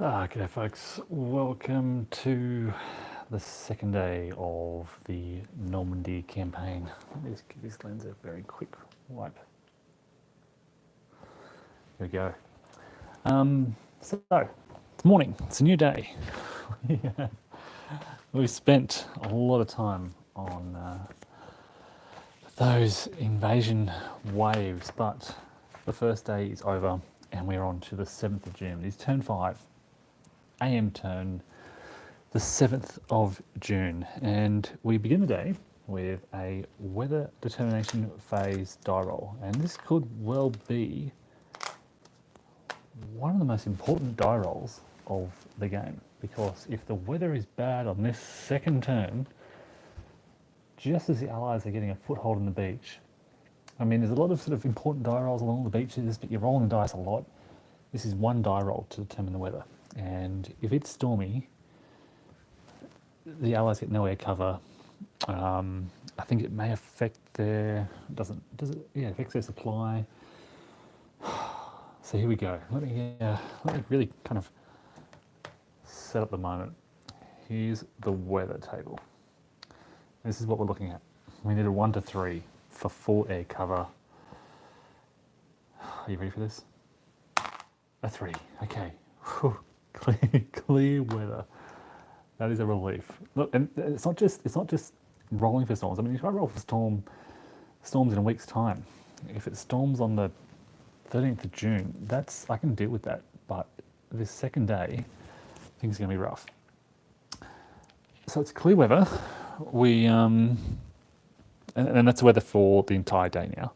G'day folks, welcome to the second day of the Normandy campaign. Let me just give this lens a very quick wipe. There we go. So, it's morning, it's a new day. We've spent a lot of time on those invasion waves, but the first day is over and we're on to the 7th of June. It's turn 5. AM turn, the 7th of June, and we begin the day with a weather determination phase die roll, and this could well be one of the most important die rolls of the game, because if the weather is bad on this second turn, just as the Allies are getting a foothold on the beach, I mean, there's a lot of sort of important die rolls along the beaches, but you're rolling the dice a lot. This is one die roll to determine the weather. And if it's stormy, the Allies get no air cover. I think it may affect their, does it? Yeah, it affects their supply. So here we go. Let me really kind of set up the moment. Here's the weather table. This is what we're looking at. We need a 1 to 3 for full air cover. Are you ready for this? A 3, okay. Whew. Clear weather. That is a relief. Look, and it's not just rolling for storms. I mean, if I roll for storms in a week's time, if it storms on the 13th of June, I can deal with that. But this second day, things are going to be rough. So it's clear weather. And that's the weather for the entire day now.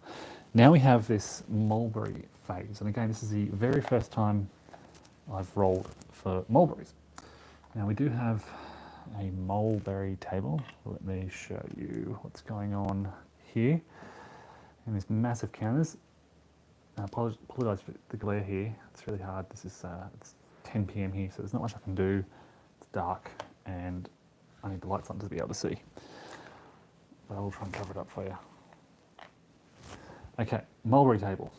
Now we have this mulberry phase, and again, this is the very first time I've rolled for mulberries. Now we do have a mulberry table. Let me show you what's going on here. And these massive counters. I apologise for the glare here. It's really hard. This is it's 10 p.m. here, so there's not much I can do. It's dark, and I need the lights on to be able to see. But I will try and cover it up for you. Okay, mulberry table.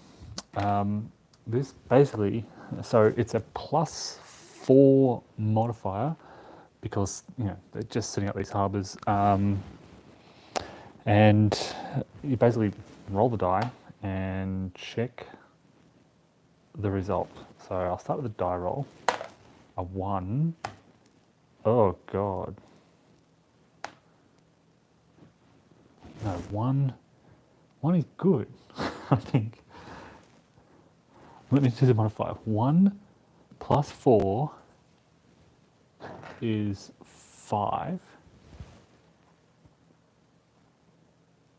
This basically, so it's a +4 modifier because, you know, they're just setting up these harbours. And you basically roll the die and check the result. So I'll start with a die roll. A 1. Oh God. No, 1 is good, I think. Let me do the modifier. 1 plus 4 is 5.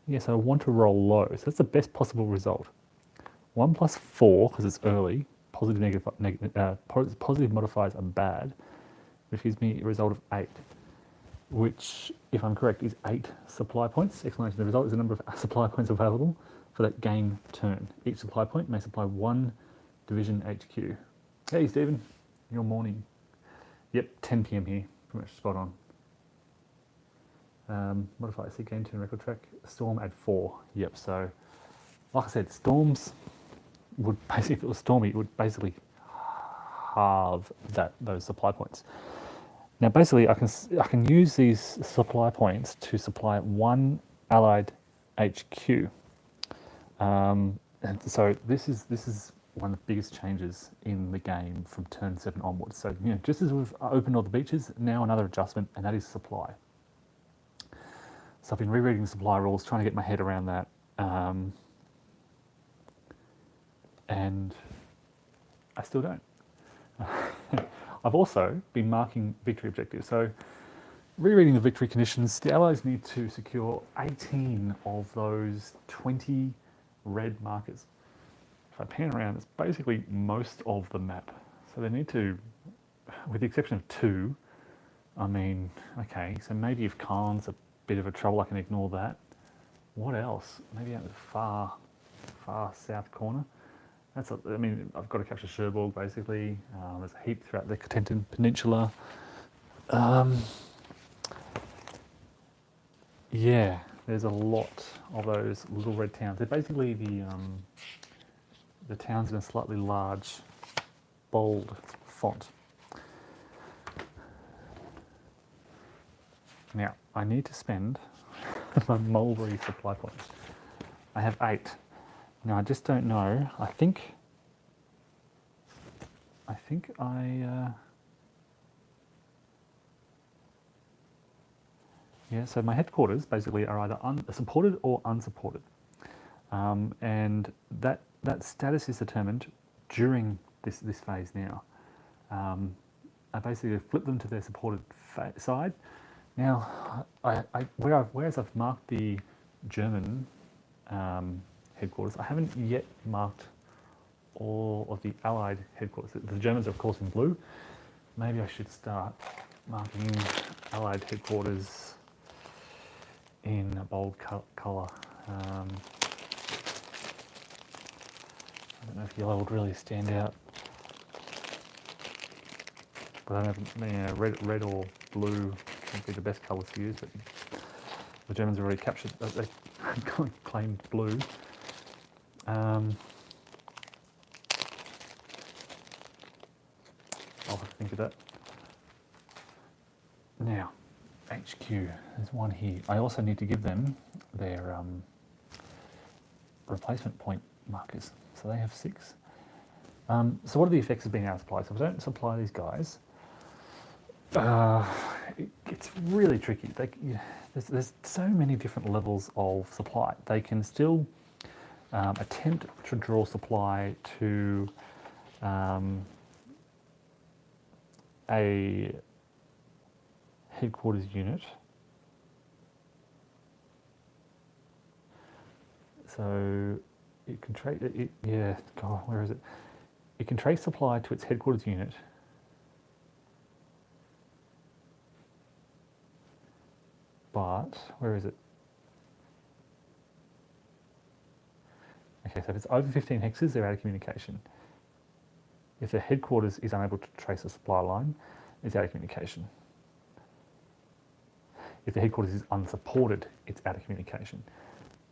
Yes, I want to roll low, so that's the best possible result. 1 plus 4, because it's early, positive modifiers are bad, which gives me a result of 8, which, if I'm correct, is 8 supply points. Explanation: the result is the number of supply points available for that game turn. Each supply point may supply 1 Division HQ. Hey Stephen, your morning. Yep, 10 p.m. here, pretty much spot on. Modify C game turn record track. Storm add 4. Yep, so like I said, storms would basically, if it was stormy, it would basically halve those supply points. Now basically I can use these supply points to supply 1 Allied HQ. And so this is one of the biggest changes in the game from turn 7 onwards. So, you know, just as we've opened all the beaches, now another adjustment, and that is supply. So I've been rereading the supply rules, trying to get my head around that. And I still don't. I've also been marking victory objectives. So rereading the victory conditions, the Allies need to secure 18 of those 20 red markers. If I pan around, it's basically most of the map. So they need to, with the exception of 2, I mean, okay, so maybe if Caen's a bit of a trouble, I can ignore that. What else? Maybe out in the far south corner. I mean, I've got to capture Cherbourg, basically. There's a heap throughout the Cotentin Peninsula. Yeah, there's a lot of those little red towns. They're basically the towns in a slightly large, bold font. Now, I need to spend my mulberry supply points. I have 8. Now, I just don't know. I think yeah, so my headquarters basically are either supported or unsupported. And that status is determined during this phase now. I basically flip them to their supported side. Now, whereas I've marked the German headquarters, I haven't yet marked all of the Allied headquarters. The Germans are of course in blue. Maybe I should start marking Allied headquarters in a bold colour. I don't know if yellow would really stand out, but I don't know, red or blue would be the best colours to use. But the Germans have already captured, they claimed blue. I'll have to think of that. Now, HQ, there's one here. I also need to give them their replacement point markers. So they have 6. So what are the effects of being out of supply? So if I don't supply these guys, it's really tricky. There's so many different levels of supply. They can still attempt to draw supply to a headquarters unit. So it can trace it. Yeah, God, where is it? It can trace supply to its headquarters unit. But where is it? Okay, so if it's over 15 hexes, they're out of communication. If the headquarters is unable to trace a supply line, it's out of communication. If the headquarters is unsupported, it's out of communication.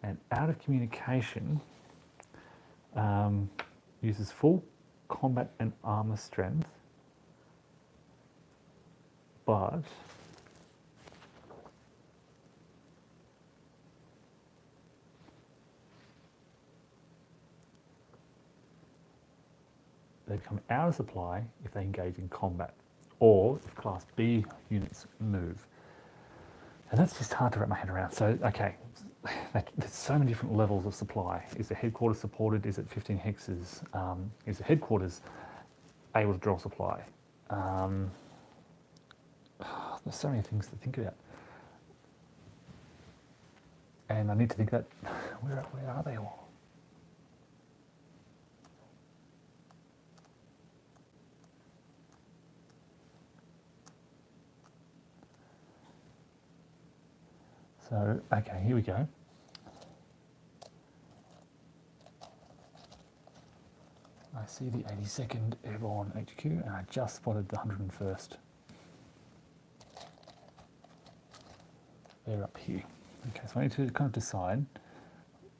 And out of communication uses full combat and armor strength, but they become out of supply if they engage in combat or if Class B units move. And that's just hard to wrap my head around. So, okay, there's so many different levels of supply. Is the headquarters supported? Is it 15 hexes? Is the headquarters able to draw supply? There's so many things to think about. And I need to think that, where are they all? So, okay, here we go. I see the 82nd Airborne HQ, and I just spotted the 101st. They're up here. Okay, so I need to kind of decide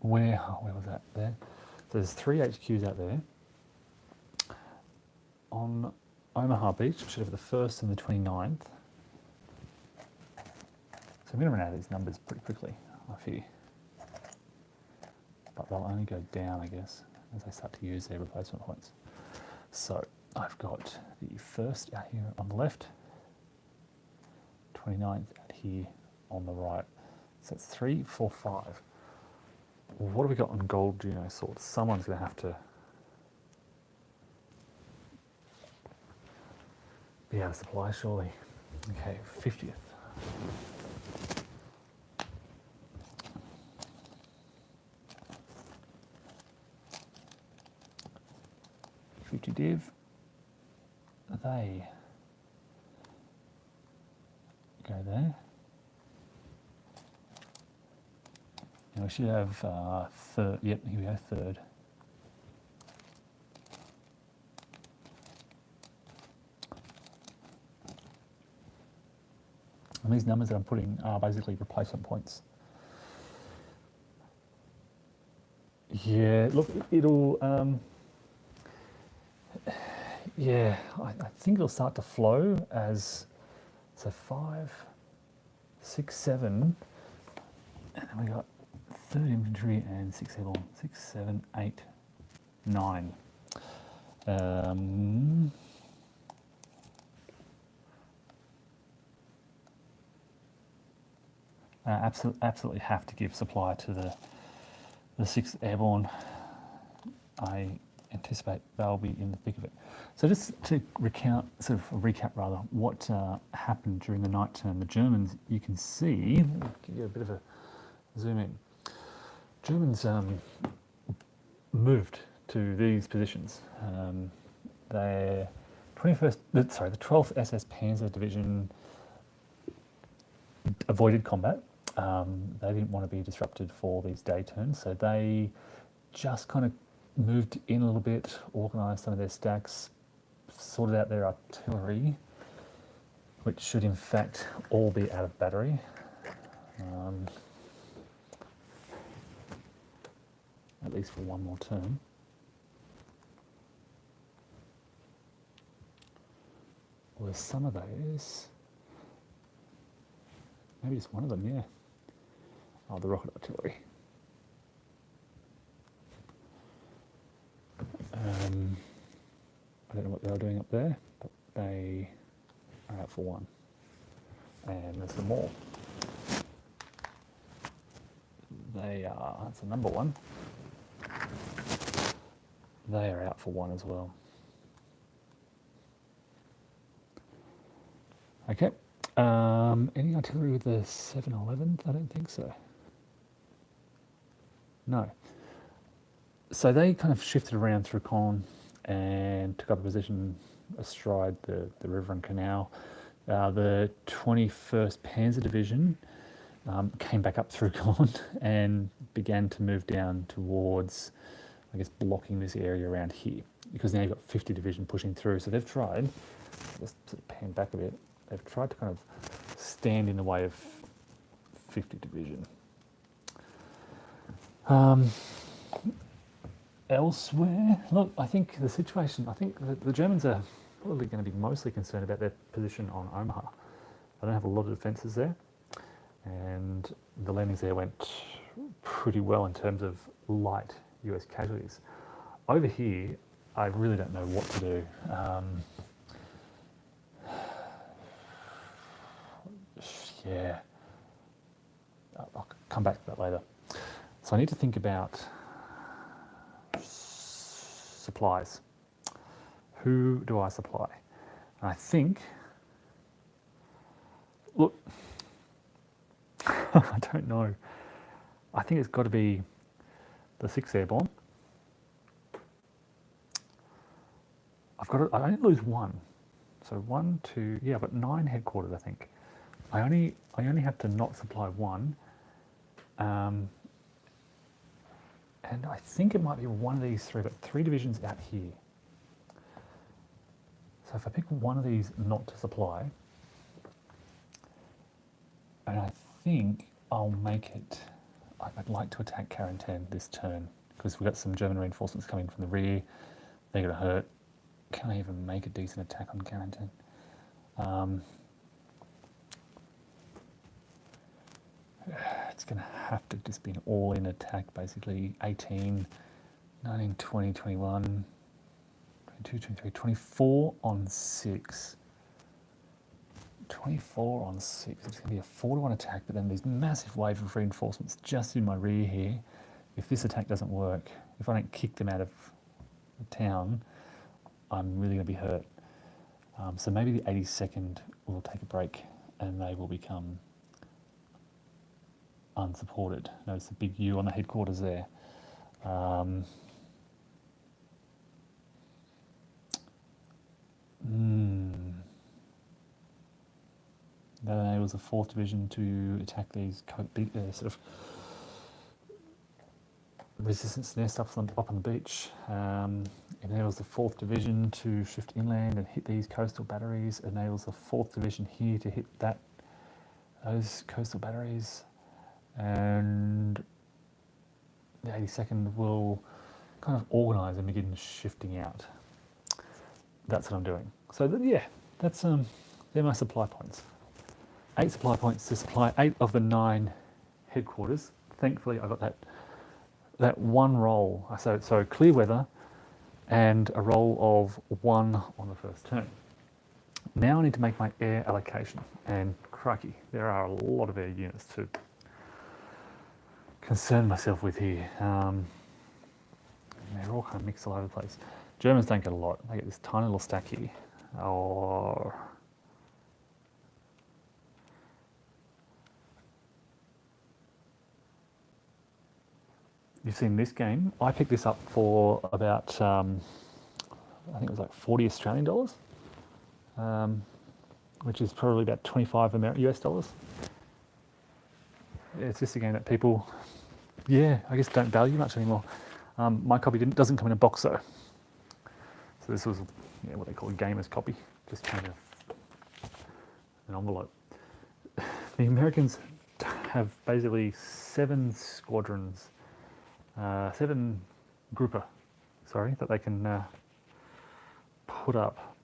where was that there? So there's 3 HQs out there. On Omaha Beach, which should have the 1st and the 29th. So I'm going to run out of these numbers pretty quickly, I fear. But they'll only go down, I guess, as they start to use their replacement points. So I've got the 1st out here on the left, 29th out here on the right. So it's 3, 4, 5. What have we got on gold Juno swords? Someone's going to have to be out of supply, surely. Okay, 50th. 50 div, they go there. And we should have third, yep, here we go, 3rd. And these numbers that I'm putting are basically replacement points. Yeah, look, it'll, yeah, I think it'll start to flow as, so 5, 6, 7, and then we got 3rd Infantry and 6 Airborne. 6, 7, 8, 9. Absolutely have to give supply to the 6th Airborne. I anticipate they'll be in the thick of it. So just to recap rather, what happened during the night term. The Germans, you can see, I'll give you a bit of a zoom in. Germans moved to these positions. The 12th SS Panzer Division avoided combat. They didn't want to be disrupted for these day turns, so they just kind of moved in a little bit, organised some of their stacks, sorted out their artillery, which should in fact all be out of battery. At least for one more term. Well, there's some of those. Maybe just one of them, yeah. Oh, the rocket artillery. I don't know what they were doing up there, but they are out for one. And there's some more. That's a number one. They are out for one as well. Okay. Any artillery with the 711th? I don't think so. No. So they kind of shifted around through Caen and took up a position astride the river and canal. The 21st Panzer Division came back up through Caen and began to move down towards, I guess, blocking this area around here, because now you've got 50 Division pushing through. So they've tried, just sort of pan back a bit, they've tried to kind of stand in the way of 50 Division. Elsewhere, look, I think the Germans are probably going to be mostly concerned about their position on Omaha. They don't have a lot of defences there, and the landings there went pretty well in terms of light US casualties. Over here, I really don't know what to do. Yeah, I'll come back to that later. So I need to think about supplies. Who do I supply? And I think, look, I don't know. I think it's got to be the 6th Airborne. I only lose one. So 1, 2, yeah, but 9 headquarters, I think. I only have to not supply one. And I think it might be one of these three, but 3 divisions out here. So if I pick one of these not to supply, and I think I'll make it, I'd like to attack Carentan this turn, because we've got some German reinforcements coming from the rear. They're going to hurt. Can I even make a decent attack on Carentan? It's going to have to just be an all-in attack, basically. 18, 19, 20, 21, 22, 23, 24 on 6. 24 on 6. It's going to be a 4-to-1 attack, but then there's massive wave of reinforcements just in my rear here. If this attack doesn't work, if I don't kick them out of the town, I'm really going to be hurt. So maybe the 82nd will take a break and they will become unsupported. Notice the big U on the headquarters there. That enables the 4th Division to attack these sort of resistance nests up on the beach. It enables the 4th Division to shift inland and hit these coastal batteries. It enables the 4th Division here to hit those coastal batteries. And the 82nd will kind of organise and begin shifting out. That's what I'm doing. So yeah, that's they're my supply points. 8 supply points to supply 8 of the 9 headquarters. Thankfully, I got that one roll. So clear weather and a roll of 1 on the first turn. Now I need to make my air allocation, and crikey, there are a lot of air units to concern myself with here. They're all kind of mixed all over the place. Germans don't get a lot. They get this tiny little stack here. Or you've seen this game. I picked this up for about, I think it was like 40 Australian dollars, which is probably about 25 US dollars. It's just a game that people, I guess don't value much anymore. My copy doesn't come in a box though. So this was what they call a gamer's copy, just kind of an envelope. The Americans have basically 7 squadrons, 7 grouper, that they can put up.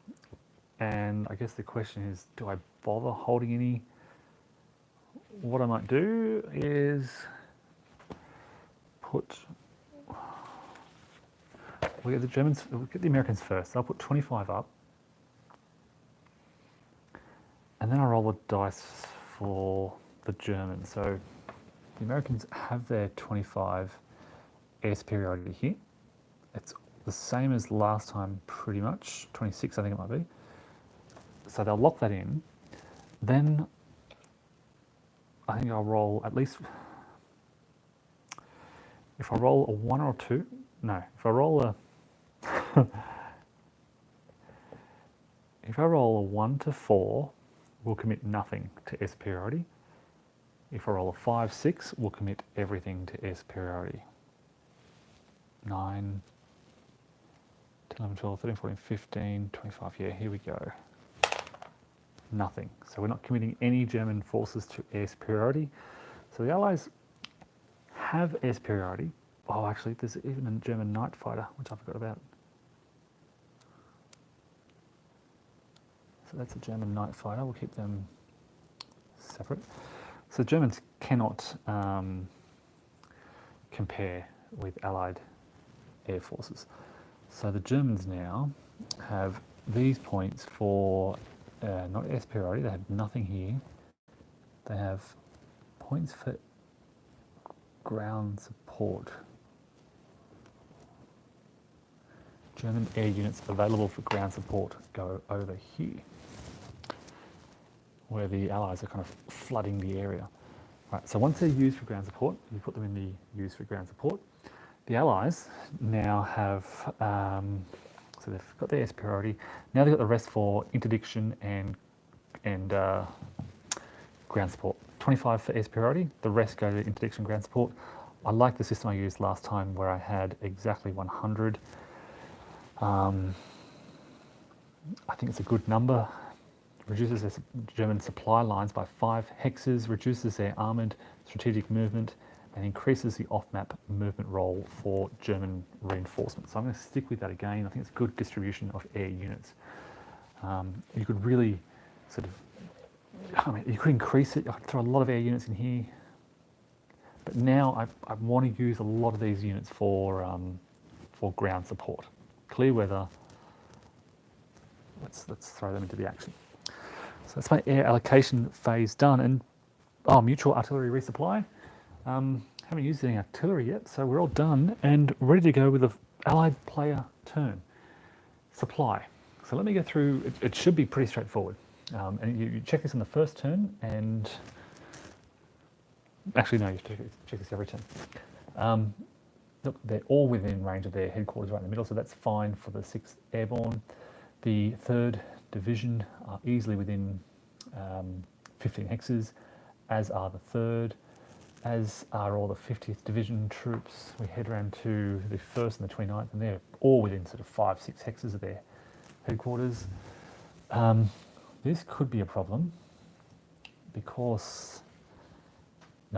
And I guess the question is, do I bother holding any? What I might do is put, we'll get the Americans first. I'll put 25 up. And then I'll roll the dice for the Germans. So the Americans have their 25 air superiority here. It's the same as last time pretty much, 26 I think it might be. So they'll lock that in. Then I think I'll roll at least, if I roll a 1 or 2, no, if I roll a, if I roll a 1 to 4, we'll commit nothing to air superiority. If I roll a 5, 6, we'll commit everything to air superiority. 9, 10, 11, 12, 13, 14, 15, 25, yeah, here we go. Nothing. So we're not committing any German forces to air superiority. So the Allies have air superiority. Oh, actually, there's even a German night fighter, which I forgot about. So that's a German night fighter. We'll keep them separate. So Germans cannot compare with Allied air forces. So the Germans now have these points for not air superiority. They have nothing here. They have points for ground support. German air units available for ground support go over here, where the Allies are kind of flooding the area. Right, so once they're used for ground support, you put them in the used for ground support. The Allies now have, so they've got their air superiority. Now they've got the rest for interdiction and ground support. 25 for air superiority, the rest go to interdiction and ground support. I like the system I used last time where I had exactly 100. I think it's a good number. Reduces their German supply lines by 5 hexes, reduces their armoured strategic movement, and increases the off-map movement roll for German reinforcements. So I'm going to stick with that again. I think it's a good distribution of air units. You could really sort of, you could increase it. I could throw a lot of air units in here. But now I want to use a lot of these units for ground support. Clear weather. Let's throw them into the action. So that's my air allocation phase done. And mutual artillery resupply. Haven't used any artillery yet, so we're all done and ready to go with the Allied player turn. Supply. So let me go through, it should be pretty straightforward. And you check this on the first turn, and actually no, you have to check this every turn. Look, they're all within range of their headquarters right in the middle, so that's fine for the 6th Airborne. The 3rd Division are easily within 15 hexes, as are the 3rd, as are all the 50th Division troops. We head around to the 1st and the 29th, and they're all within sort of 5-6 hexes of their headquarters. This could be a problem because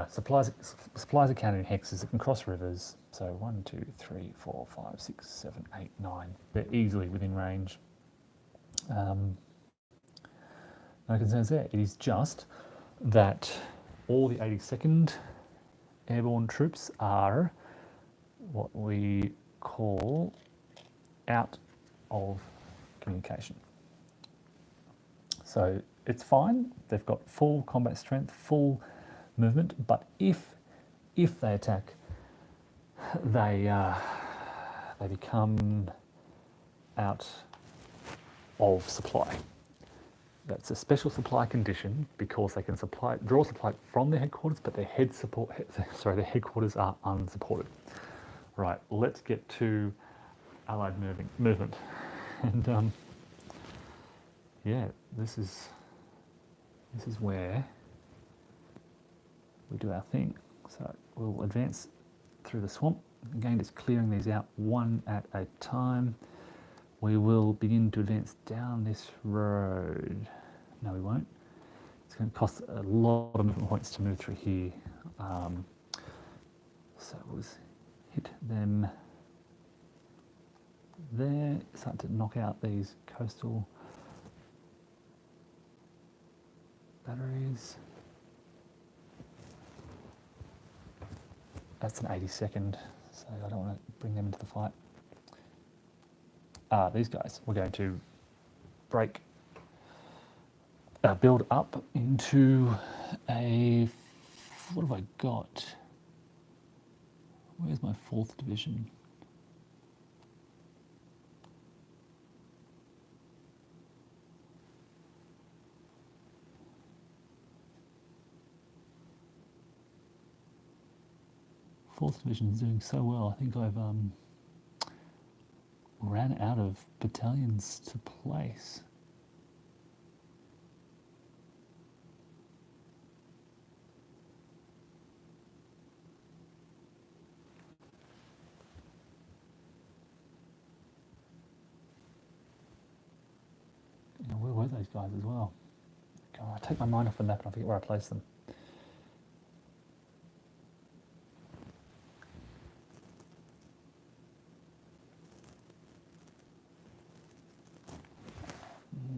supplies are counted in hexes that can cross rivers. So 1, 2, 3, 4, 5, 6, 7, 8, 9. They're easily within range. No concerns there. It is just that all the 82nd Airborne troops are what we call out of communication. So it's fine, they've got full combat strength, full movement, but if they attack, they become out of supply. That's a special supply condition because they can draw supply from their headquarters, but their headquarters are unsupported. Right, let's get to Allied movement, and yeah, this is where we do our thing. So we'll advance through the swamp. Again, just clearing these out one at a time. We will begin to advance down this road. No, we won't. It's going to cost a lot of movement points to move through here. So we'll just hit them there. Start to knock out these coastal batteries. That's an 82nd, so I don't want to bring them into the fight. These guys, we're going to build up into a, what have I got? Where's my 4th division? Fourth division is doing so well. I think I've ran out of battalions to place. You know, where were those guys as well? God, I take my mind off the map and I forget where I placed them.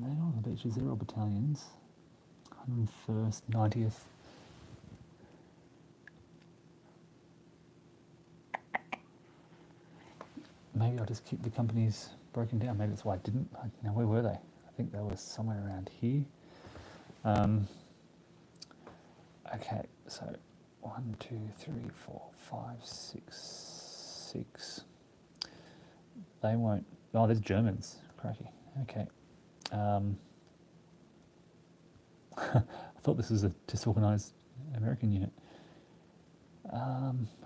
They're on the beaches, they're all battalions. 101st, 90th. Maybe I'll just keep the companies broken down. Maybe that's why I didn't. You know, where were they? I think they were somewhere around here. Okay, so 1, 2, 3, 4, 5, 6, 6. They won't. Oh, there's Germans. Cracky. Okay. I thought this was a disorganized American unit.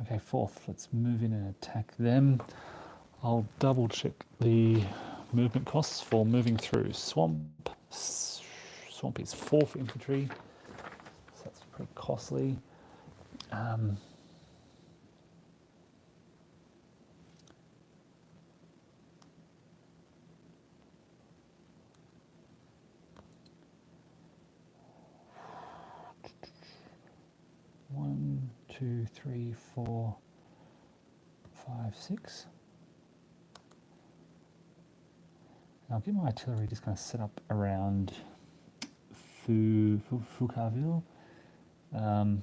Okay, 4th. Let's move in and attack them. I'll double check the movement costs for moving through swamp. Swamp is 4th infantry, so that's pretty costly. One, 2, 3, 4, 5, 6. I'll get my artillery just kind of set up around Foucaultville. 1,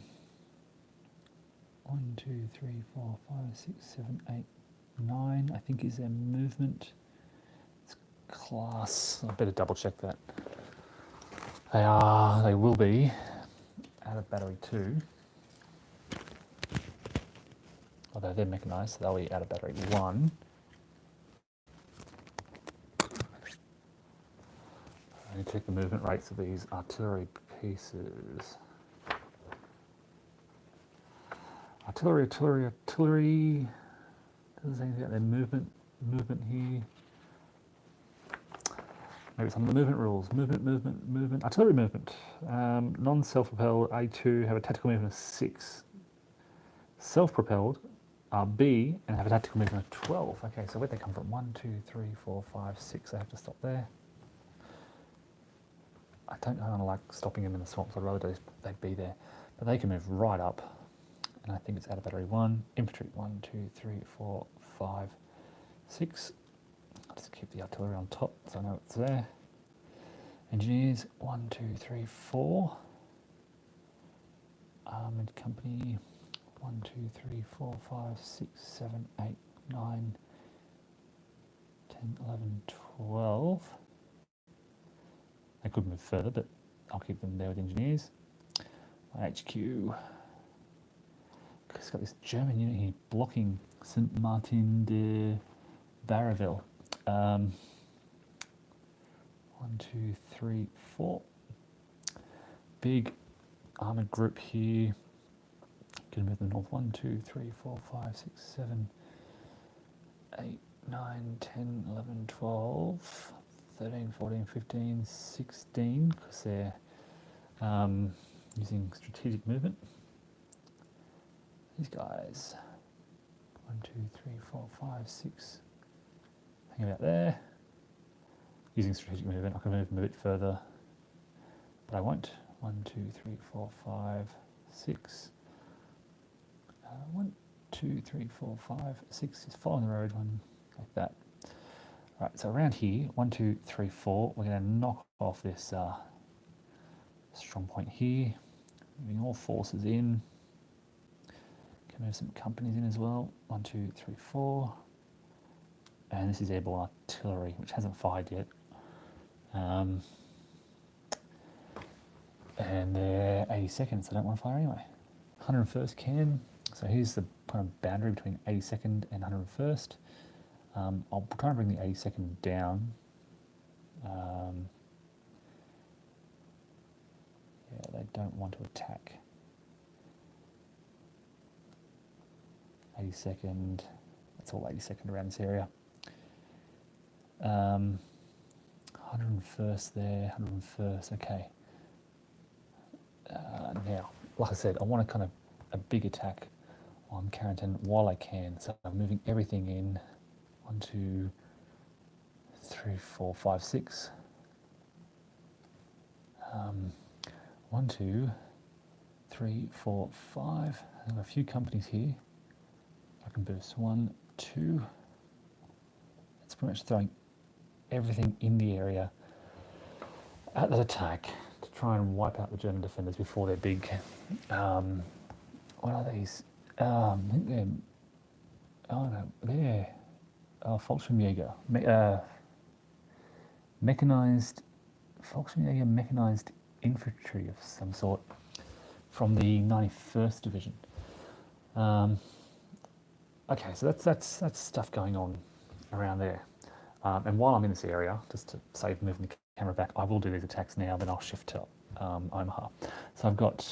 2, 3, 4, 5, 6, 7, 8, 9, I think is their movement. It's class. I better double check that. They will be out of battery 2. Although they're mechanised, so they'll be out of battery 1. I need to check the movement rates of these artillery pieces. Artillery. Doesn't say anything about their movement here. Maybe some of the movement rules. Movement. Artillery movement. Non-self-propelled A2 have a tactical movement of 6. Self-propelled are B and have a tactical movement of 12. Okay, so where'd they come from? 1, 2, 3, 4, 5, 6. I have to stop there. I don't know, I like stopping them in the swamps. I'd rather they'd be there. But they can move right up. And I think it's out of battery 1. Infantry 1, 2, 3, 4, 5, 6. I'll just keep the artillery on top so I know it's there. Engineers 1, 2, 3, 4. Armoured Company. 1, 2, 3, 4, 5, 6, 7, 8, 9, 10, 11, 12. They could move further, but I'll keep them there with engineers. My HQ. It's got this German unit here blocking St. Martin de Varaville. 1, 2, 3, 4. Big armoured group here. Going to move them north. 1, 2, 3, 4, 5, 6, 7, 8, 9, 10, 11, 12, 13, 14, 15, 16, because they're using strategic movement. These guys. 1, 2, 3, 4, 5, 6. Hang about there. Using strategic movement, I can move them a bit further, but I won't. 1, 2, 3, 4, 5, 6. 1, 2, 3, 4, 5, 6. Just following the road, one like that. All right, so around here, 1, 2, 3, 4. We're going to knock off this strong point here. Moving all forces in. Can move some companies in as well. 1, 2, 3, 4. And this is airborne artillery, which hasn't fired yet. And they're 82nd, so I don't want to fire anyway. 101st can. So here's the kind of boundary between 82nd and 101st. I'll try and bring the 82nd down. Yeah, they don't want to attack. 82nd, that's all 82nd around this area. 101st there, 101st, okay. Now, like I said, I want a kind of a big attack on Carrington while I can. So I'm moving everything in. 1, 2, 3, 4, 5, 6. 1, 2, 3, 4, 5. I have a few companies here. I can boost 1, 2. It's pretty much throwing everything in the area at that attack to try and wipe out the German defenders before their big. What are these? I think they're. Oh no, they're Fallschirmjäger, mechanized. Fallschirmjäger mechanized infantry of some sort from the 91st Division. Okay, so that's stuff going on around there. And while I'm in this area, just to save moving the camera back, I will do these attacks now, then I'll shift to Omaha. So I've got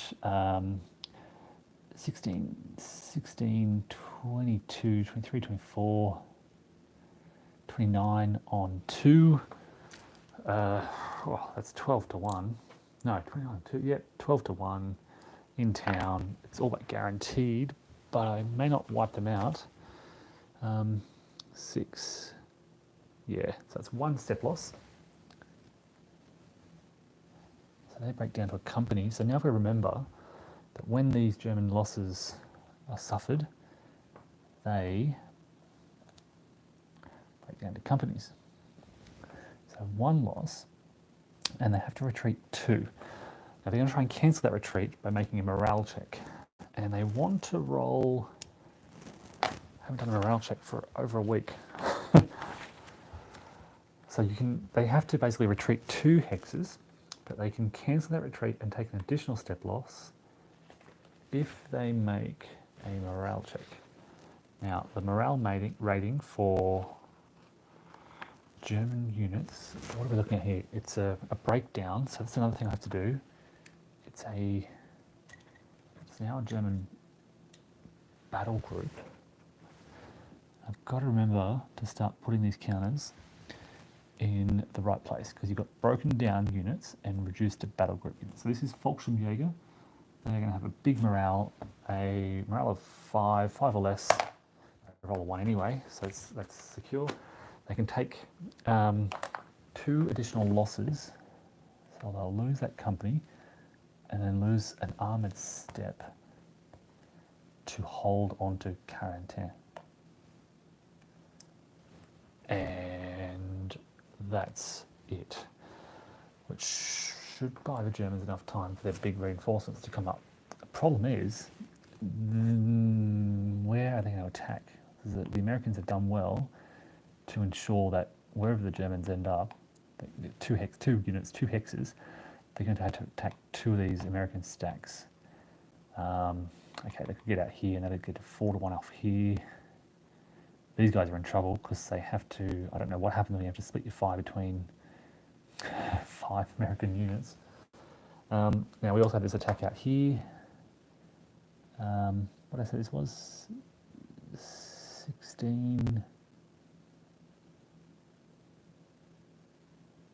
16, 22, 23, 24, 29 on 2. Well, that's 12 to 1. No, 29 to 2. Yeah, 12 to 1 in town. It's all but guaranteed, but I may not wipe them out. 6. Yeah, so that's 1 step loss. So they break down to a company. So now if we remember that when these German losses are suffered, they break down to companies. So 1 loss, and they have to retreat 2. Now they're going to try and cancel that retreat by making a morale check. And they want to roll, haven't done a morale check for over a week. So they have to basically retreat 2 hexes, but they can cancel that retreat and take an additional step loss if they make a morale check. Now, the morale rating for German units, what are we looking at here? It's a breakdown, so that's another thing I have to do. It's now a German battle group. I've got to remember to start putting these counters in the right place, because you've got broken down units and reduced to battle group units. So this is Fallschirmjäger. They're going to have a big morale, a morale of 5 or less. I roll a 1 anyway, so that's secure. They can take 2 additional losses, so they'll lose that company and then lose an armoured step to hold onto Carrington. And that's it, which should buy the Germans enough time for their big reinforcements to come up. The problem is, where are they going to attack? The Americans have done well to ensure that wherever the Germans end up, two units, two hexes, they're going to have to attack two of these American stacks. Okay, they could get out here and they'd get a 4-1 off here. These guys are in trouble because they have to, I don't know what happens when you have to split your fire between 5 American units. Now we also have this attack out here. What did I say this was? 16.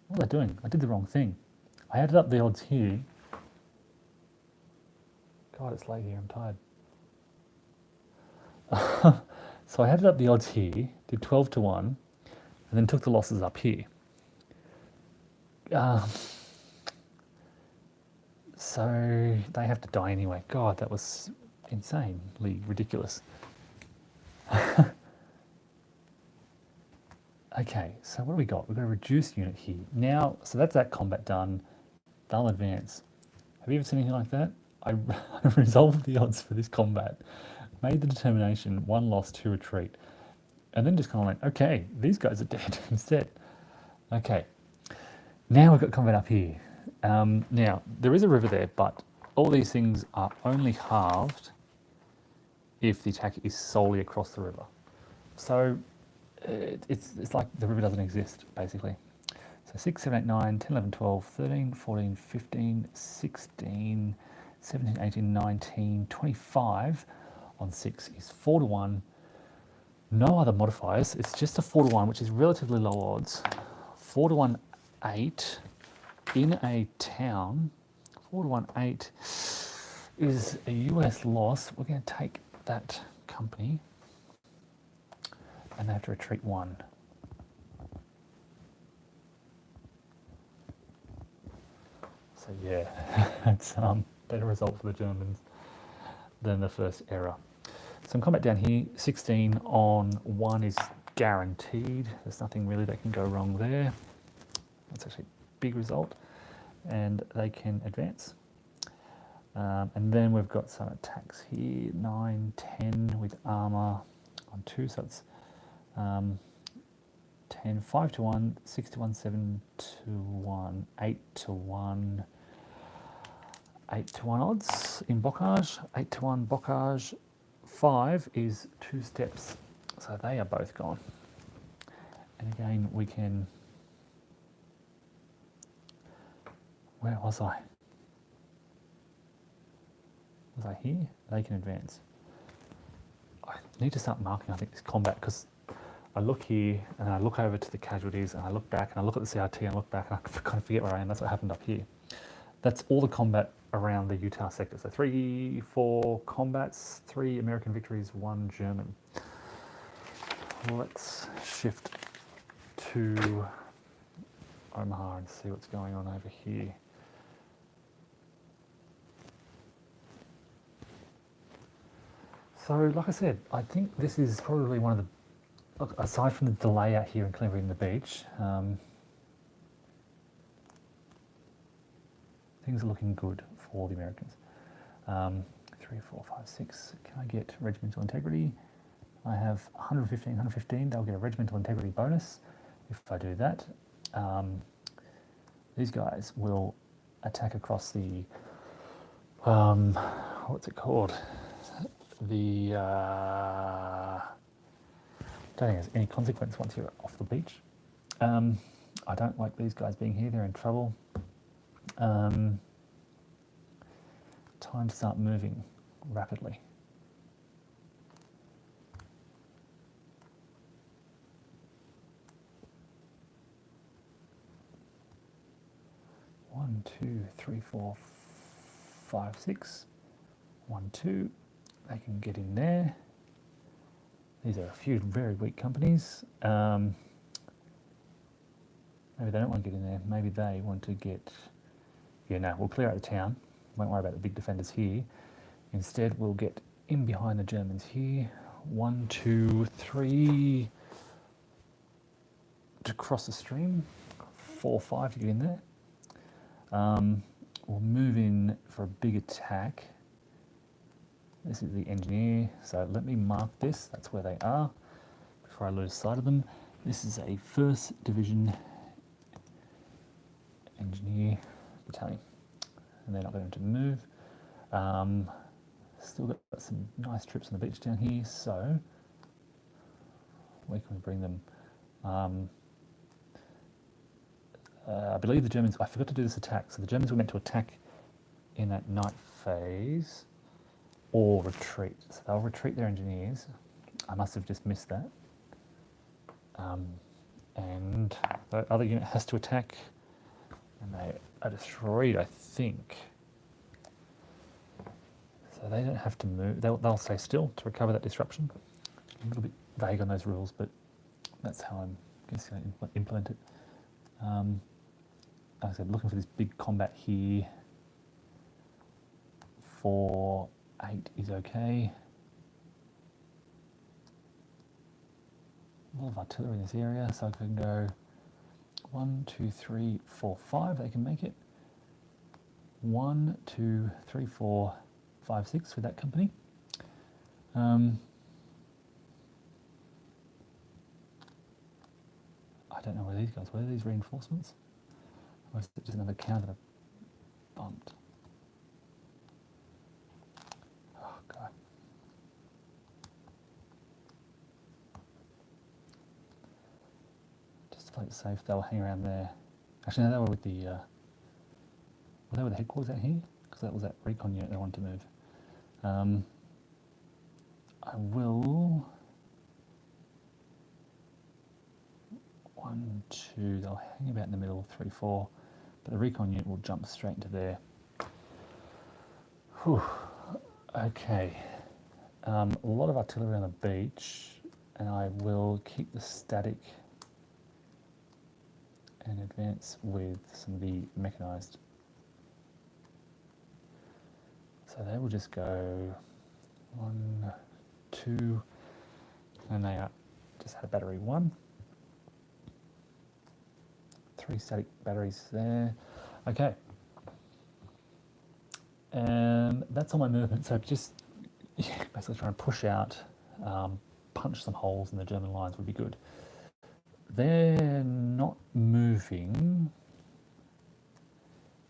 What was I doing? I did the wrong thing. I added up the odds here. God, it's late here, I'm tired. So I added up the odds here, did 12-1, and then took the losses up here. So they have to die anyway. God, that was insanely ridiculous. Okay, so what do we got? We've got a reduced unit here. Now, so that's that combat done. They'll advance. Have you ever seen anything like that? I resolved the odds for this combat, made the determination, 1 loss, 2 retreat, and then just kind of like, okay, these guys are dead instead. Okay, now we've got combat up here. Now, there is a river there, but all these things are only halved if the attack is solely across the river. So it's like the river doesn't exist, basically. So 6, 7, 8, 9, 10, 11, 12, 13, 14, 15, 16, 17, 18, 19, 25 on 6 is 4-1. No other modifiers. It's just a 4-1, which is relatively low odds. 4-1, 8 in a town. 4-1, 8 is a US loss. We're going to take that company and they have to retreat 1. So yeah, it's better result for the Germans than the first error. Some combat down here, 16 on 1 is guaranteed. There's nothing really that can go wrong there. That's actually a big result. And they can advance. And then we've got some attacks here, 9, 10 with armor on 2, so it's 10, 5-1, 6-1, 7-1, 8-1, 8-1 odds in Bocage, 8-1 Bocage. 5 is 2 steps, so they are both gone. And again, we can. Where was I? Was I here? They can advance. I need to start marking, I think, this combat, because I look here and I look over to the casualties and I look back and I look at the CRT and I look back and I kind of forget where I am. That's what happened up here. That's all the combat around the Utah sector. So 3, 4 combats, 3 American victories, 1 German. Let's shift to Omaha and see what's going on over here. So, like I said, I think this is probably one of the, look, aside from the delay out here in clearing the beach, things are looking good for the Americans. 3, 4, 5, 6. Can I get regimental integrity? I have 115, 115. They'll get a regimental integrity bonus if I do that. These guys will attack across the, what's it called? The, don't think there's any consequence once you're off the beach. I don't like these guys being here, they're in trouble. Time to start moving rapidly. One, 2, 3, 4, 5, 6. 1, 2. They can get in there. These are a few very weak companies. Maybe they don't want to get in there. Maybe they want to get. Yeah, no, we'll clear out the town. Won't worry about the big defenders here. Instead, we'll get in behind the Germans here. 1, 2, 3 to cross the stream. 4, 5 to get in there. We'll move in for a big attack. This is the engineer, so let me mark this, that's where they are, before I lose sight of them. This is a 1st Division Engineer Battalion, and they're not going to move. Still got some nice trips on the beach down here, so where can we bring them? I believe the Germans, I forgot to do this attack, so the Germans were meant to attack in that night phase or retreat. So they'll retreat their engineers. I must have just missed that. And the other unit has to attack, and they are destroyed, I think. So they don't have to move. They'll stay still to recover that disruption. A little bit vague on those rules, but that's how I'm going to implement it. Like I said, looking for this big combat here. 4, 8 is okay. A lot of artillery in this area, so I can go 1, 2, 3, 4, 5. They can make it. 1, 2, 3, 4, 5, 6 with that company. I don't know where these guys were. Are these reinforcements? Or is it just another counter that I bumped? Oh, God. Just to play it safe, they'll hang around there. Actually, no, they were with the... were they with the headquarters out here? Because that was that recon unit they wanted to move. I will... 1, 2, they'll hang about in the middle, 3, 4, but the recon unit will jump straight into there. Whew. Okay, a lot of artillery on the beach, and I will keep the static and advance with some of the mechanised. So they will just go 1, 2, and they are just had battery 1. 3 static batteries there. Okay. And that's all my movement. So just basically trying to push out, punch some holes in the German lines would be good. They're not moving,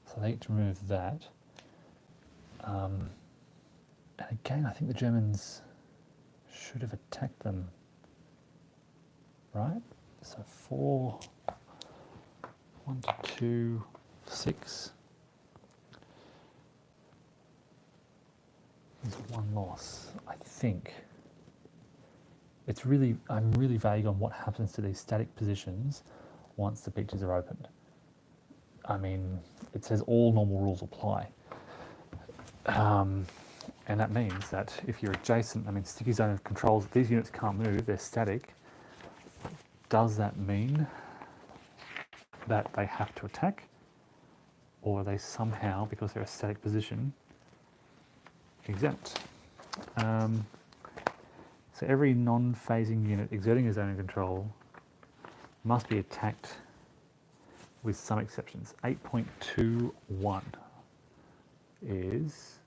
so they get to remove that. And again, I think the Germans should have attacked them, right? So 4, 1 to 2, 6 is 1 loss, I think. It's really, I'm really vague on what happens to these static positions once the beaches are opened. I mean, it says all normal rules apply. And that means that if you're adjacent, I mean, sticky zone of controls, these units can't move, they're static. Does that mean that they have to attack? Or are they somehow, because they're a static position, exempt? So every non-phasing unit exerting a zone of control must be attacked with some exceptions. 8.21 is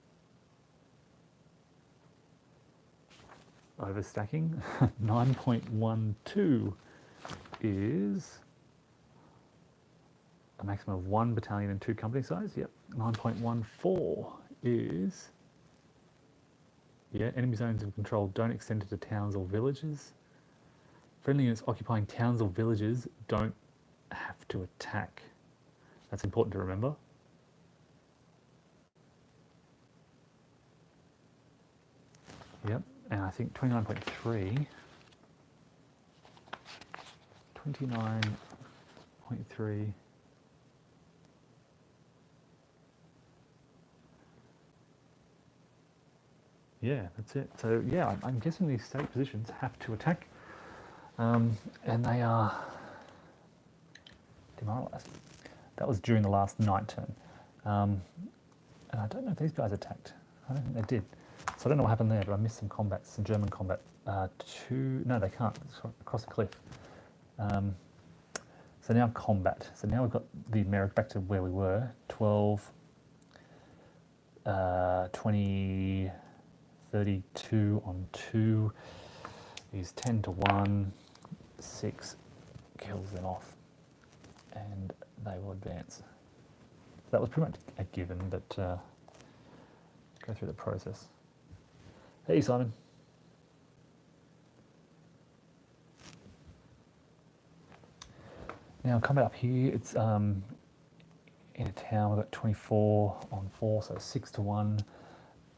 overstacking. 9.12 is a maximum of 1 battalion and 2 company size. Yep. 9.14 is, yeah, enemy zones of control don't extend to towns or villages. Friendly units occupying towns or villages don't have to attack. That's important to remember. Yep, and I think 29.3, 29.3, yeah, that's it. So yeah, I'm guessing these static positions have to attack, and they are demoralised. That was during the last night turn, and I don't know if these guys attacked. I don't think they did. So I don't know what happened there, but I missed some combat, some German combat. No, they can't. It's across the cliff. So now combat. So now we've got the Merrick back to where we were. 12, 20, 32 on 2 is 10 to 1. 6 kills them off, and they will advance. That was pretty much a given, but go through the process. Hey, Simon. Now, coming up here, it's in a town. We've got 24 on 4, so 6 to 1.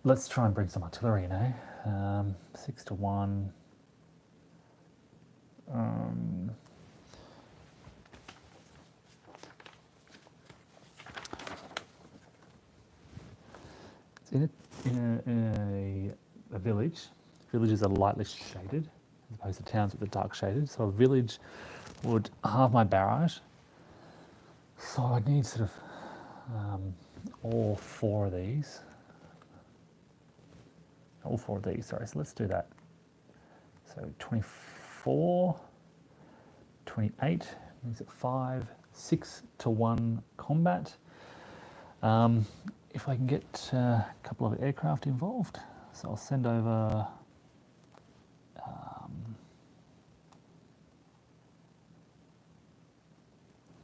Let's try and bring some artillery, 6 to 1. It's in a village. Villages are lightly shaded, as opposed to towns with the dark shaded. So a village would halve my barrage. So I need sort of all four of these. All four of these, sorry. So let's do that. So 24, 28, makes it 5, 6 to 1 combat. If I can get a couple of aircraft involved, so I'll send over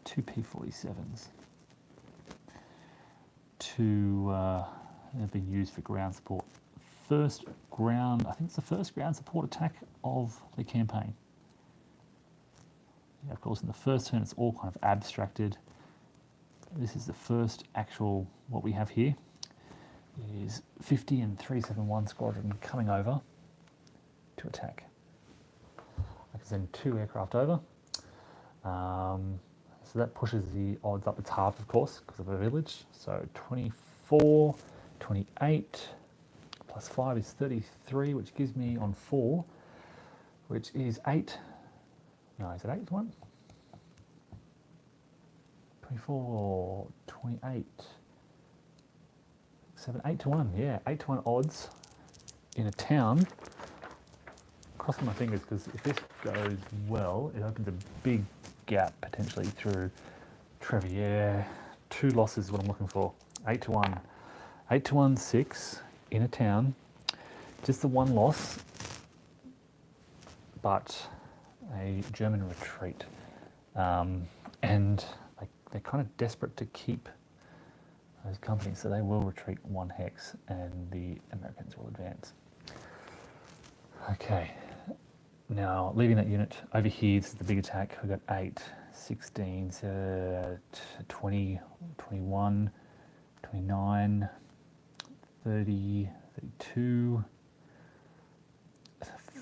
two P-47s to have been used for ground support. I think it's the first ground support attack of the campaign. Yeah, of course, in the first turn, it's all kind of abstracted. This is the first actual, what we have here is 50 and 371 Squadron coming over to attack. I can send 2 aircraft over. So that pushes the odds up. It's half, of course, because of a village. So 24, 28, plus 5 is 33, which gives me on 4, which is 8. No, is it 8 to 1? 24, 28, 7, 8 to 1, yeah, 8 to 1 odds in a town. Crossing my fingers, because if this goes well, it opens a big gap potentially through Trevier. 2 losses is what I'm looking for. 8 to 1. 8 to 1, 6 in a town. Just the 1 loss, but a German retreat. And they're kind of desperate to keep those companies, so they will retreat 1 hex and the Americans will advance. Okay, now leaving that unit over here, this is the big attack. We've got 8, 16, 20, 21, 29, 30, 32,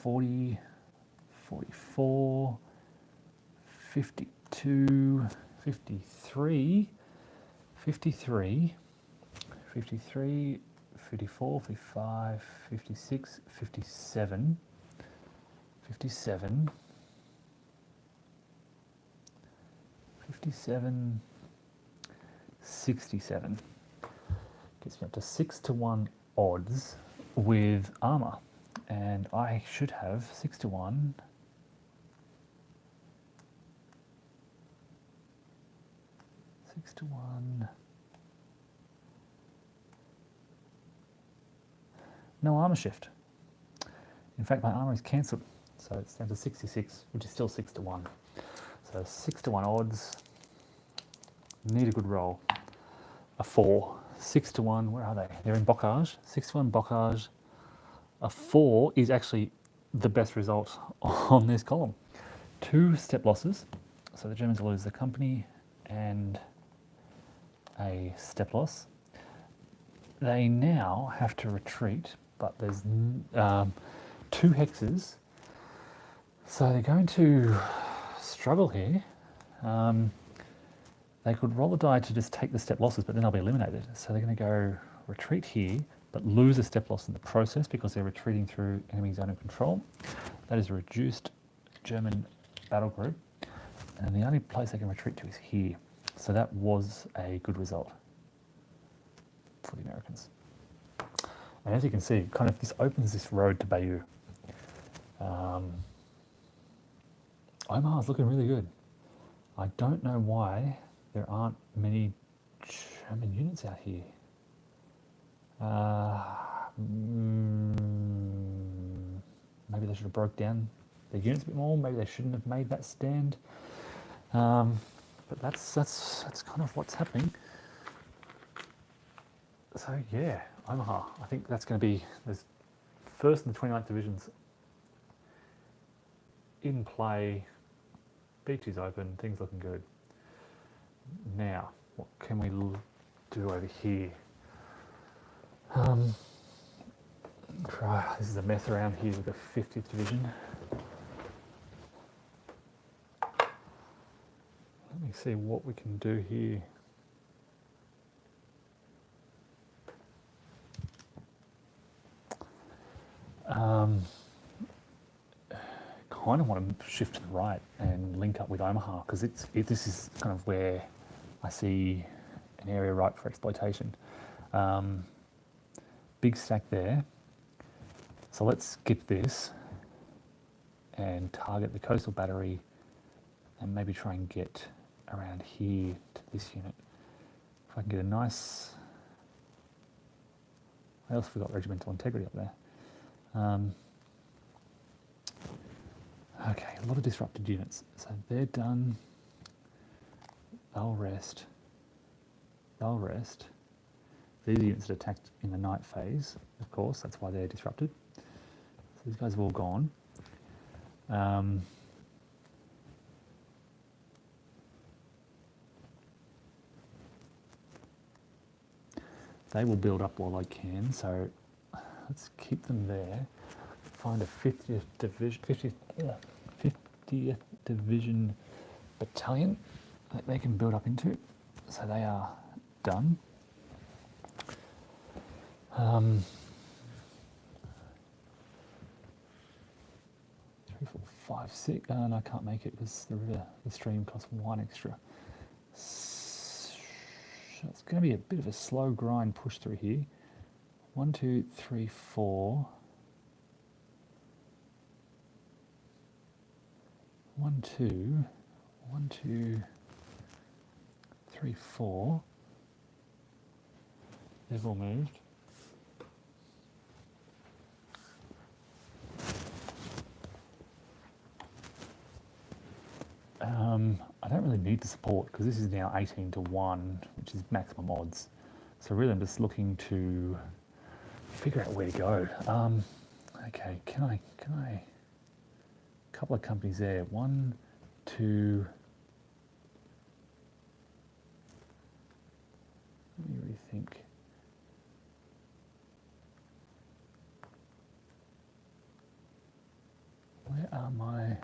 40, 44, 52, 53, 53, 53, 54, 55, 56, 57, 57, 57, 67. Gets me up to 6 to 1 odds with armor. And I should have 6 to 1. 6 to 1. No armor shift. In fact, my armor is cancelled, so it's down to 66, which is still 6 to 1. So 6 to 1 odds. Need a good roll. A 4. 6 to 1. Where are they? They're in Bocage. 6 to 1 Bocage. A 4 is actually the best result on this column. 2 step losses. So the Germans will lose the company and a step loss. They now have to retreat, but there's 2 hexes, so they're going to struggle here. They could roll the die to just take the step losses, but then they'll be eliminated. So they're going to go retreat here, but lose a step loss in the process because they're retreating through enemy zone of control. That is a reduced German battle group, and the only place they can retreat to is here. So that was a good result for the Americans. And as you can see, kind of this opens this road to Bayeux. Omaha is looking really good. I don't know why there aren't many German units out here. maybe they should have broke down the units a bit more. Maybe they shouldn't have made that stand. But that's kind of what's happening. So yeah, Omaha. I think that's going to be the first and the 29th divisions in play. Beach is open. Things looking good. Now, what can we do over here? This is a mess around here with the 50th division. Let me see what we can do here. Kind of want to shift to the right and link up with Omaha because this is kind of where I see an area ripe for exploitation. Big stack there. So let's skip this and target the coastal battery and maybe try and get around here to this unit. If I can get a nice... I also forgot regimental integrity up there. Okay, a lot of disrupted units. So they're done. They'll rest. They'll rest. These are units that attacked in the night phase, of course, that's why they're disrupted. So these guys have all gone. They will build up while I can, so let's keep them there. Find a 50th Division battalion that they can build up into. So they are done. 3, 4, 5, 6. No, I can't make it because the stream costs 1 extra. So it's going to be a bit of a slow grind push through here. 1, 2, 3, 4. 1, 2, 1, 2, 3, 4. They've all moved. I don't really need the support because this is now 18 to 1, which is maximum odds. So really I'm just looking to figure out where to go. Okay, can I, a couple of companies there. 1, 2, let me rethink. Where are my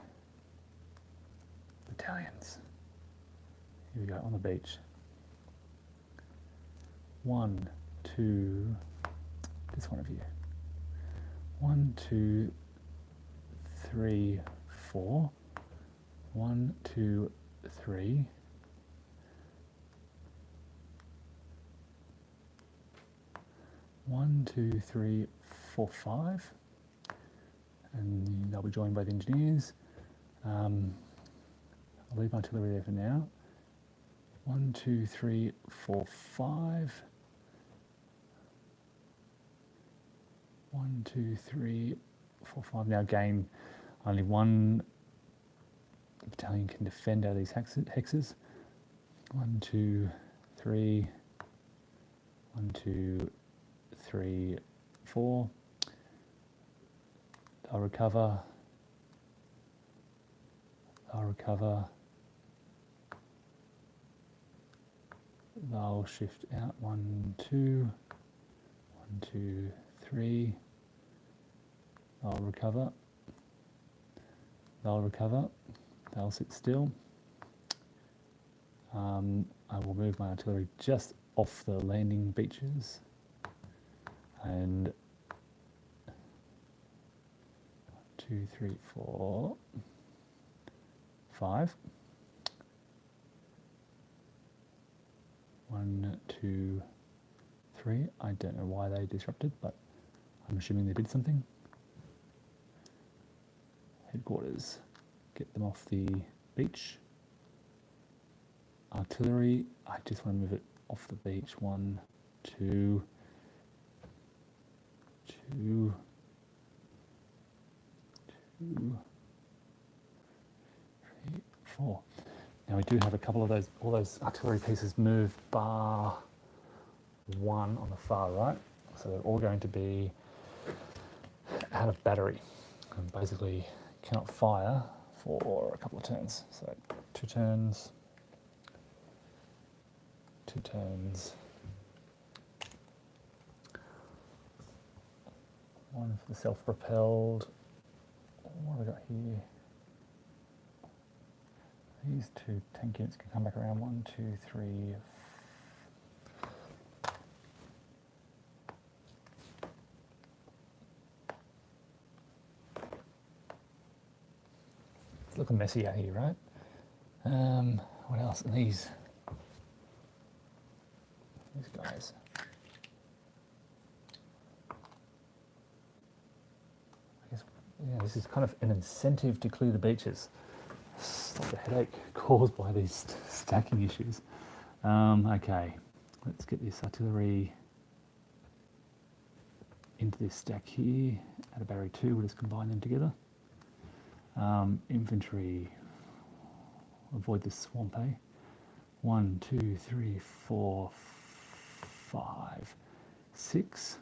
battalions? Here we go, on the beach. 1, 2, this one of you. 1, 2, 3, 4. 1, 2, 3. 1, 2, 3, 4, 5. And they'll be joined by the engineers. I'll leave my artillery there for now. 1, 2, 3, 4, 5. 1, 2, 3, 4, 5. Now again, only one battalion can defend out of these hexes. 1, 2, 3. 1, 2, 3, 4. They'll recover. They'll recover. They'll shift out. 1, 2. 1, 2, 3. They'll recover. They'll recover. They'll sit still. I will move my artillery just off the landing beaches. And 1, 2, 3, 4, 5. 1, 2, 3. I don't know why they disrupted, but I'm assuming they did something. Headquarters, get them off the beach. Artillery, I just want to move it off the beach. 1, 2, 2, 3, 4. Now we do have a couple of those, all those artillery pieces moved bar 1 on the far right. So they're all going to be out of battery and basically cannot fire for a couple of turns. So 2 turns, 2 turns, 1 for the self-propelled. What have we got here? These 2 tank units can come back around. 1, 2, 3. It's looking messy out here, right? What else? And these guys. I guess this is kind of an incentive to clear the beaches. Stop the headache caused by these stacking issues. Okay, let's get this artillery into this stack here. At a battery 2, we'll just combine them together. Infantry, avoid the swamp, eh? 1, 2, 3, 4, 5, 6.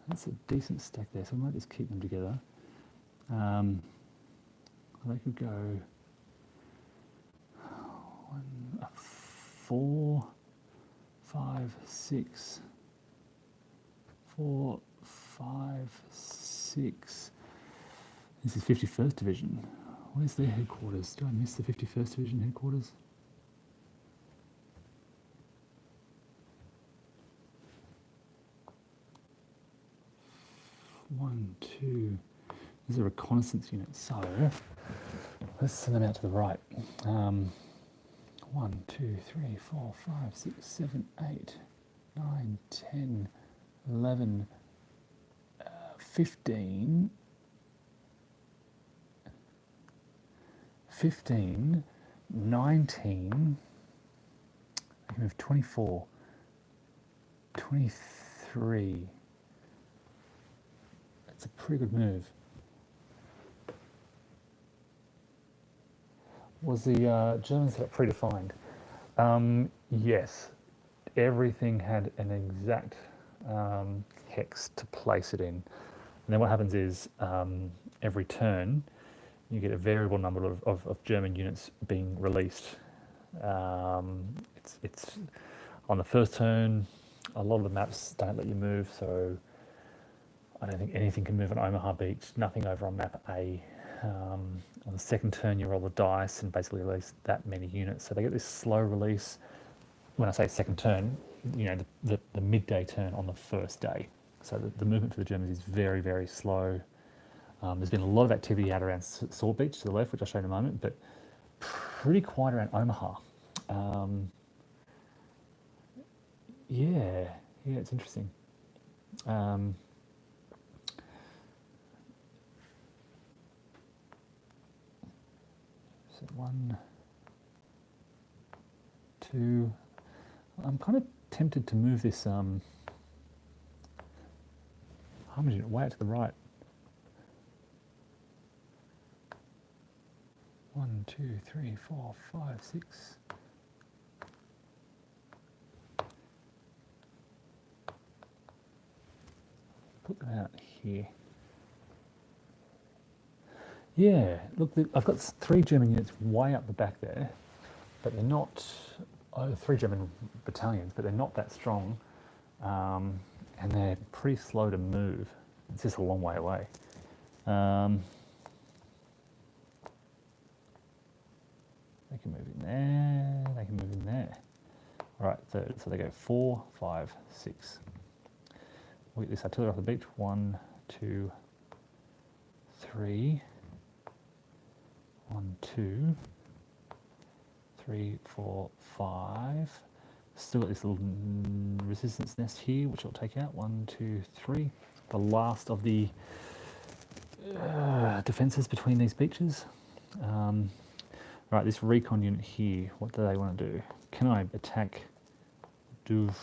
That's a decent stack there, so we might just keep them together. They could go 4, 5, 6. 4, 5, 6. This is 51st Division. Where's their headquarters? Do I miss the 51st Division headquarters? One, 2. There's a reconnaissance unit, so let's send them out to the right. 1, 2, 3, 4, 5, 6, 7, 8, 9, 10, 11, 15, 19, I can move 24, 23. That's a pretty good move. Was the Germans had it predefined? Yes. Everything had an exact hex to place it in. And then what happens is every turn you get a variable number of German units being released. It's on the first turn, a lot of the maps don't let you move, so I don't think anything can move on Omaha Beach, nothing over on map A. On the second turn you roll the dice and basically release that many units. So they get this slow release. When I say second turn, you know, the midday turn on the first day. So the movement for the Germans is very, very slow. There's been a lot of activity out around Sword Beach to the left, which I'll show you in a moment, but pretty quiet around Omaha. Yeah, it's interesting. So 1, 2. I'm kind of tempted to move this Harmony unit way out to the right. 1, 2, 3, 4, 5, 6. Put them out here. Yeah, look, I've got 3 German units way up the back there, but they're not, 3 German battalions, but they're not that strong, and they're pretty slow to move. It's just a long way away. They can move in there, they can move in there. All right, so they go 4, 5, 6. We get this artillery off the beach. 1, 2, 3. 1, 2, 3, 4, 5. Still got this little resistance nest here, which I'll take out. 1, 2, 3. The last of the defences between these beaches. Right, this recon unit here, what do they want to do? Can I attack Douve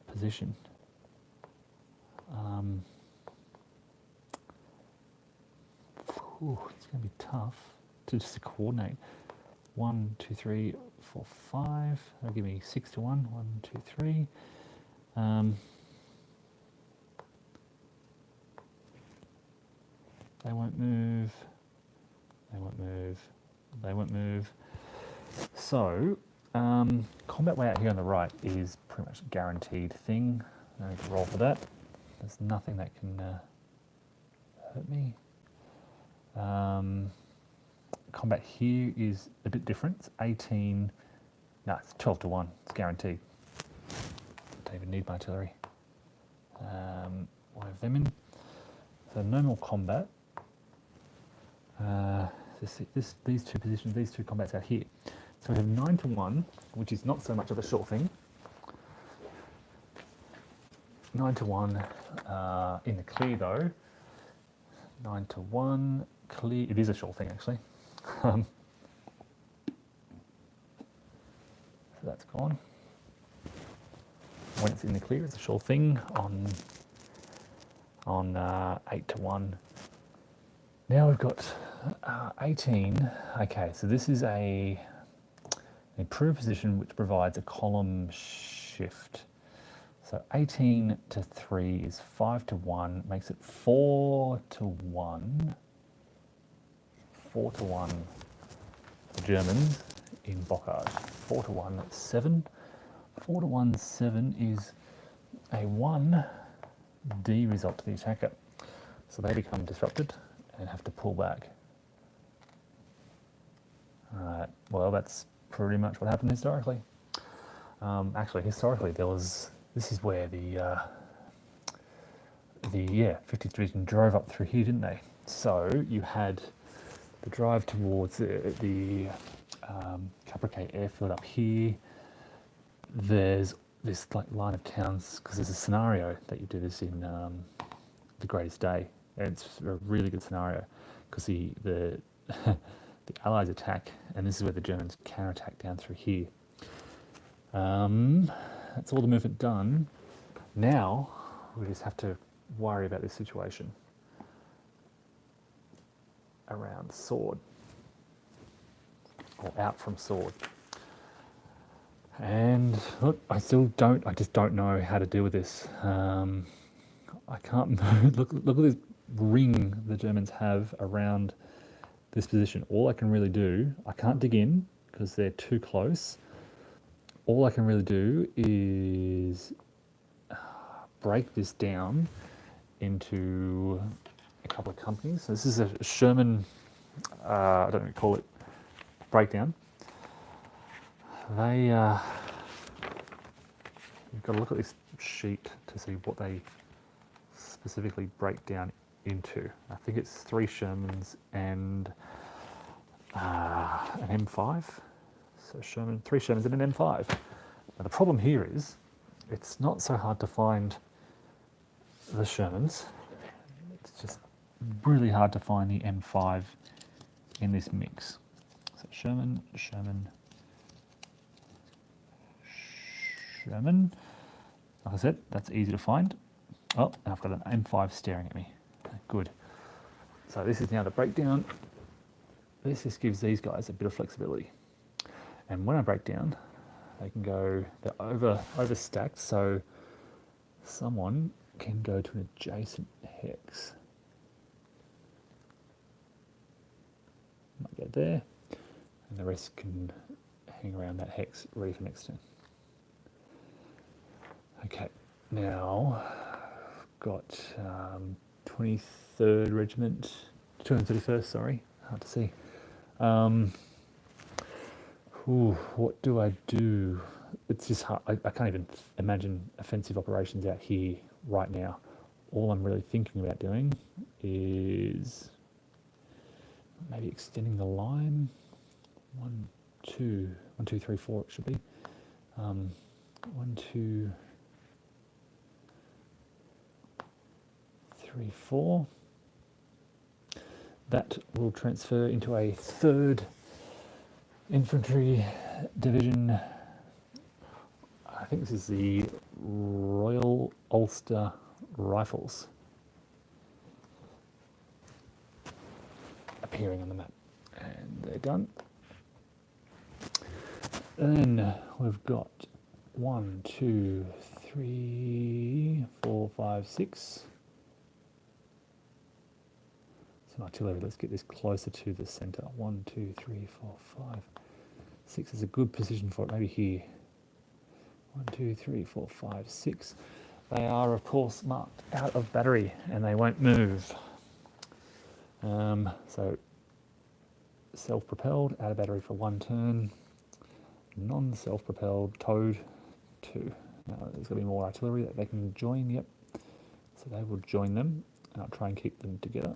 position. It's going to be tough to just coordinate. 1, 2, 3, 4, 5. That'll give me 6 to 1. 1, 2, 3. They won't move. They won't move. They won't move. So, combat way out here on the right is pretty much a guaranteed thing. I need to roll for that. There's nothing that can hurt me. Combat here is a bit different. It's 18. No, it's 12 to 1. It's guaranteed. Don't even need my artillery. We'll have them in. So no more combat. These two positions, these two combats out here. So we have 9 to 1, which is not so much of a sure thing. 9 to 1 in the clear though. 9 to 1 clear. It is a sure thing actually. So that's gone. When it's in the clear, it's a sure thing on 8 to 1. Now we've got 18. Okay, so this is an improved position which provides a column shift. So 18 to 3 is 5 to 1, makes it 4 to 1. 4 to 1 for the Germans in Bockard. 4 to 1, that's 7. 4 to 1, 7 is a 1D result to the attacker. So they become disrupted and have to pull back. Alright, well that's pretty much what happened historically. Actually, historically this is where the 50th Division drove up through here, didn't they? So you had the drive towards the Caprica airfield up here. There's this like line of towns, because there's a scenario that you do this in The Greatest Day. And it's a really good scenario because the the Allies attack, and this is where the Germans counterattack down through here. That's all the movement done. Now we just have to worry about this situation around Sword, or out from Sword. And look, I just don't know how to deal with this. I can't move. Look at this ring the Germans have around this position. All I can really do, I can't dig in because they're too close. All I can really do is break this down into a couple of companies. So this is a Sherman, I don't know what you call it, breakdown. You've got to look at this sheet to see what they specifically break down into. I think it's 3 Shermans and an M5. So 3 Shermans and an M5. Now the problem here is it's not so hard to find the Shermans. It's just really hard to find the M5 in this mix. So Sherman. Like I said, that's easy to find. Oh, and I've got an M5 staring at me. Good. So this is now the breakdown. This just gives these guys a bit of flexibility. And when I break down, they can go, they're overstacked, so someone can go to an adjacent hex. Might go there, and the rest can hang around that hex ready for next turn. Okay, now I've got 23rd Regiment, 231st, sorry, hard to see. What do I do? It's just hard. I can't even imagine offensive operations out here right now. All I'm really thinking about doing is maybe extending the line. 1, 2, 3, 4 it should be. 1, 2, 3, 4. That will transfer into a 3rd Infantry Division think this is the Royal Ulster Rifles appearing on the map. And they're done. And then we've got 1, 2, 3, 4, 5, 6. Some artillery. Let's get this closer to the centre. 1, 2, 3, 4, 5, 6 is a good position for it. Maybe here. 1, 2, 3, 4, 5, 6. They are, of course, marked out of battery and they won't move. So self-propelled, out of battery for 1 turn. Non-self-propelled, towed 2. Now there's going to be more artillery that they can join. Yep. So they will join them. And I'll try and keep them together.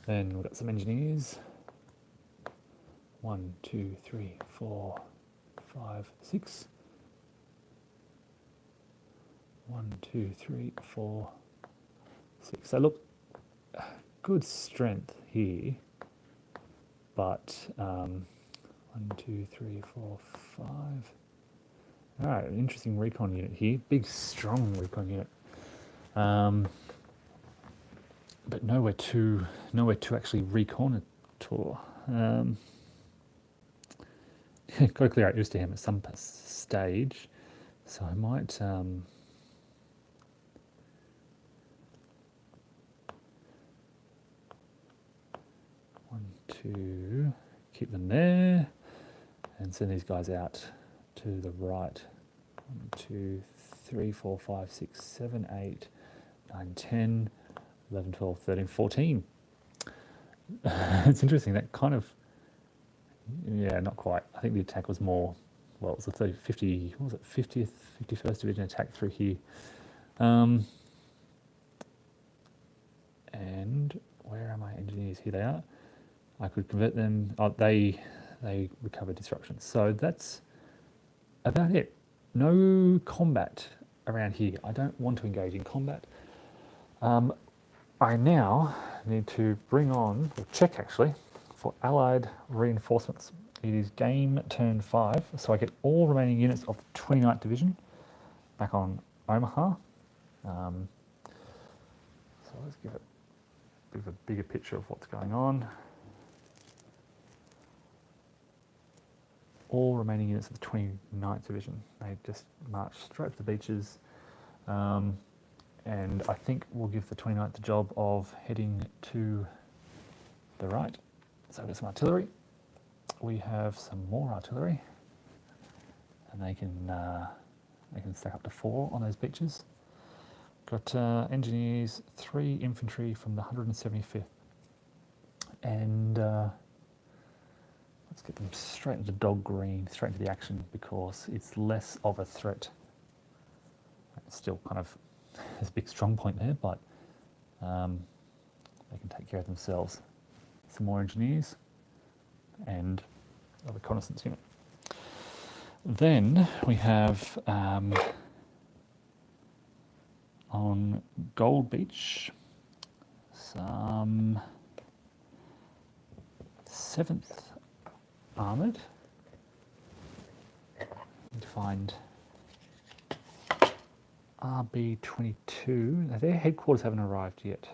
Then we've got some engineers. 1, 2, 3, 4, 5, 6. 1, 2, 3, 4, 6. So look, good strength here, but 1, 2, 3, 4, 5. All right, an interesting recon unit here. Big, strong recon unit. But nowhere to actually recon it or. Got to clear out Oosterham at some stage, so I might. 1, 2, keep them there, and send these guys out to the right. 1, 2, 3, 4, 5, 6, 7, 8, 9, 10, 11, 12, 13, 14. It's interesting, that kind of, yeah, not quite. I think the attack was more, well, it was the 50, what was it, 50th, 51st Division attack through here. And where are my engineers? Here they are. I could convert them. Oh, they recover destruction. So that's about it. No combat around here. I don't want to engage in combat. I now need to bring on, or check actually, for allied reinforcements. It is game turn 5, so I get all remaining units of the 29th Division back on Omaha. So let's give it a bit of a bigger picture of what's going on. All remaining units of the 29th Division. They just march straight to the beaches. And I think we'll give the 29th the job of heading to the right. So we've got some artillery. We have some more artillery. And they can stack up to 4 on those beaches. Got engineers, 3 infantry from the 175th. And let's get them straight into dog green, straight into the action, because it's less of a threat. It's still kind of, there's a big strong point there, but they can take care of themselves. Some more engineers and a reconnaissance unit. Then we have on Gold Beach some 7th Armoured. Need to find RB22. Now their headquarters haven't arrived yet.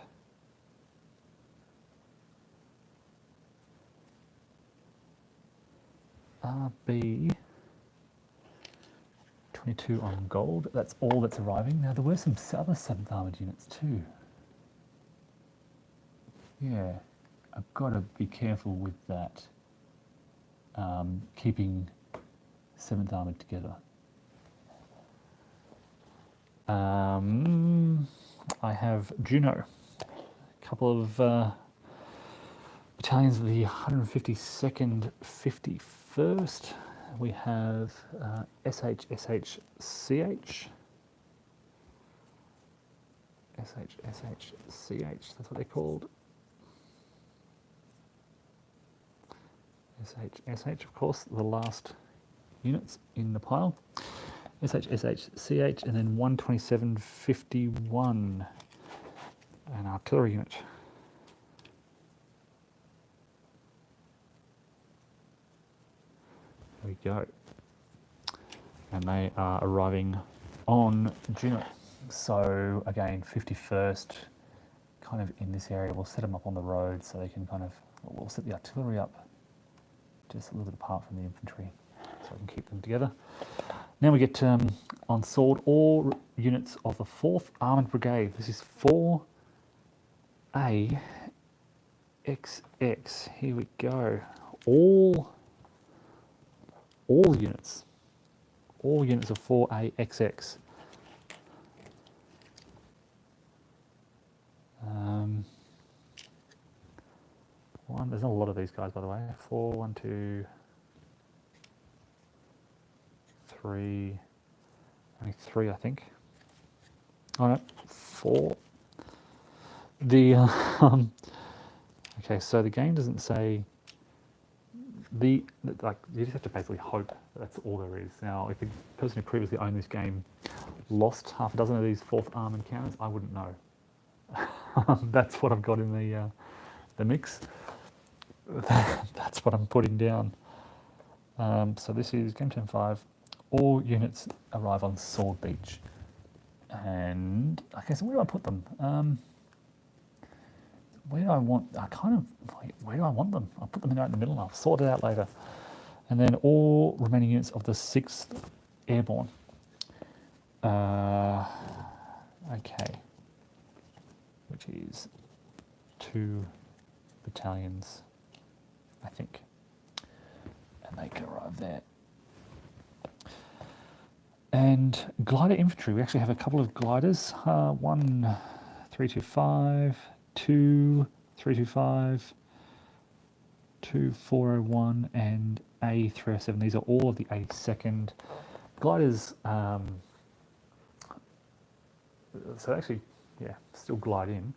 RB22 on Gold. That's all that's arriving. Now there were some other 7th Armoured units too. Yeah, I've got to be careful with that. Keeping 7th Armoured together. I have Juno, a couple of battalions of the 152nd, 51st. We have SHSHCH, SHSHCH, that's what they're called. SHSH, of course, the last units in the pile. SHSHCH, and then 12751, an artillery unit. There we go. and they are arriving on Juno. So again, 51st, kind of in this area. We'll set them up on the road so they can kind of, we'll set the artillery up just a little bit apart from the infantry so I can keep them together. Now we get on sword, all units of the 4th Armoured Brigade. This is 4A XX. Here we go. All units of 4A XX. There's not a lot of these guys, by the way. 4, 1, 2, 3, only 3, I think. Oh no, 4. The okay, so the game doesn't say like you just have to basically hope that that's all there is. Now, if the person who previously owned this game lost half a dozen of these 4th arm encounters, I wouldn't know. That's what I've got in the mix. That's what I'm putting down. So this is game turn 5. All units arrive on Sword Beach. And okay, so where do I put them? Where do I want? Where do I want them? I'll put them right in the middle. I'll sort it out later. And then all remaining units of the 6th Airborne. Okay, which is 2 battalions, I think, and they can arrive there. And glider infantry, we actually have a couple of gliders. 1 325, 2 325, 2 401, and A 307. These are all of the 82nd gliders. So actually, yeah, still glide in,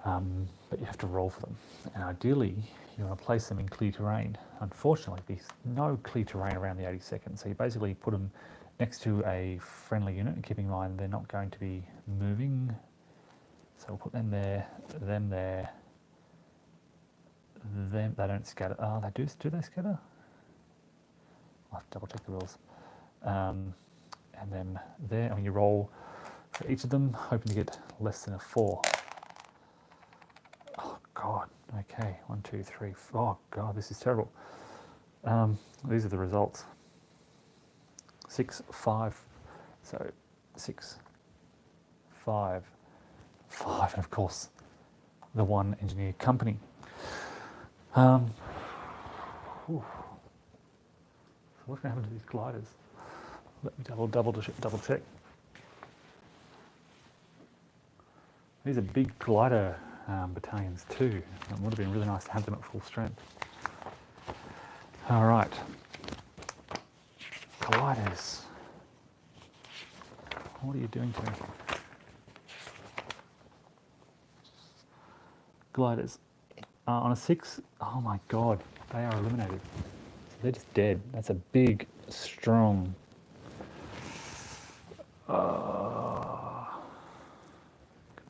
but you have to roll for them. And ideally, you want to place them in clear terrain. Unfortunately, there's no clear terrain around the 82nd, so you basically put them next to a friendly unit, and keep in mind they're not going to be moving. So we'll put them there, them there. Them, they don't scatter. Oh, they do they scatter? I'll have to double check the rules. And then there, I mean, you roll for each of them, hoping to get less than a 4. Oh God, okay, 1, 2, 3, 4. Oh God, this is terrible. These are the results. 6, 5, so 6, 5, 5, and of course, the 1 engineer company. So what's going to happen to these gliders? Let me double check. These are big glider battalions too. It would have been really nice to have them at full strength. All right, gliders. What are you doing to me? Gliders. On a 6, oh my God, they are eliminated. They're just dead. That's a big, strong.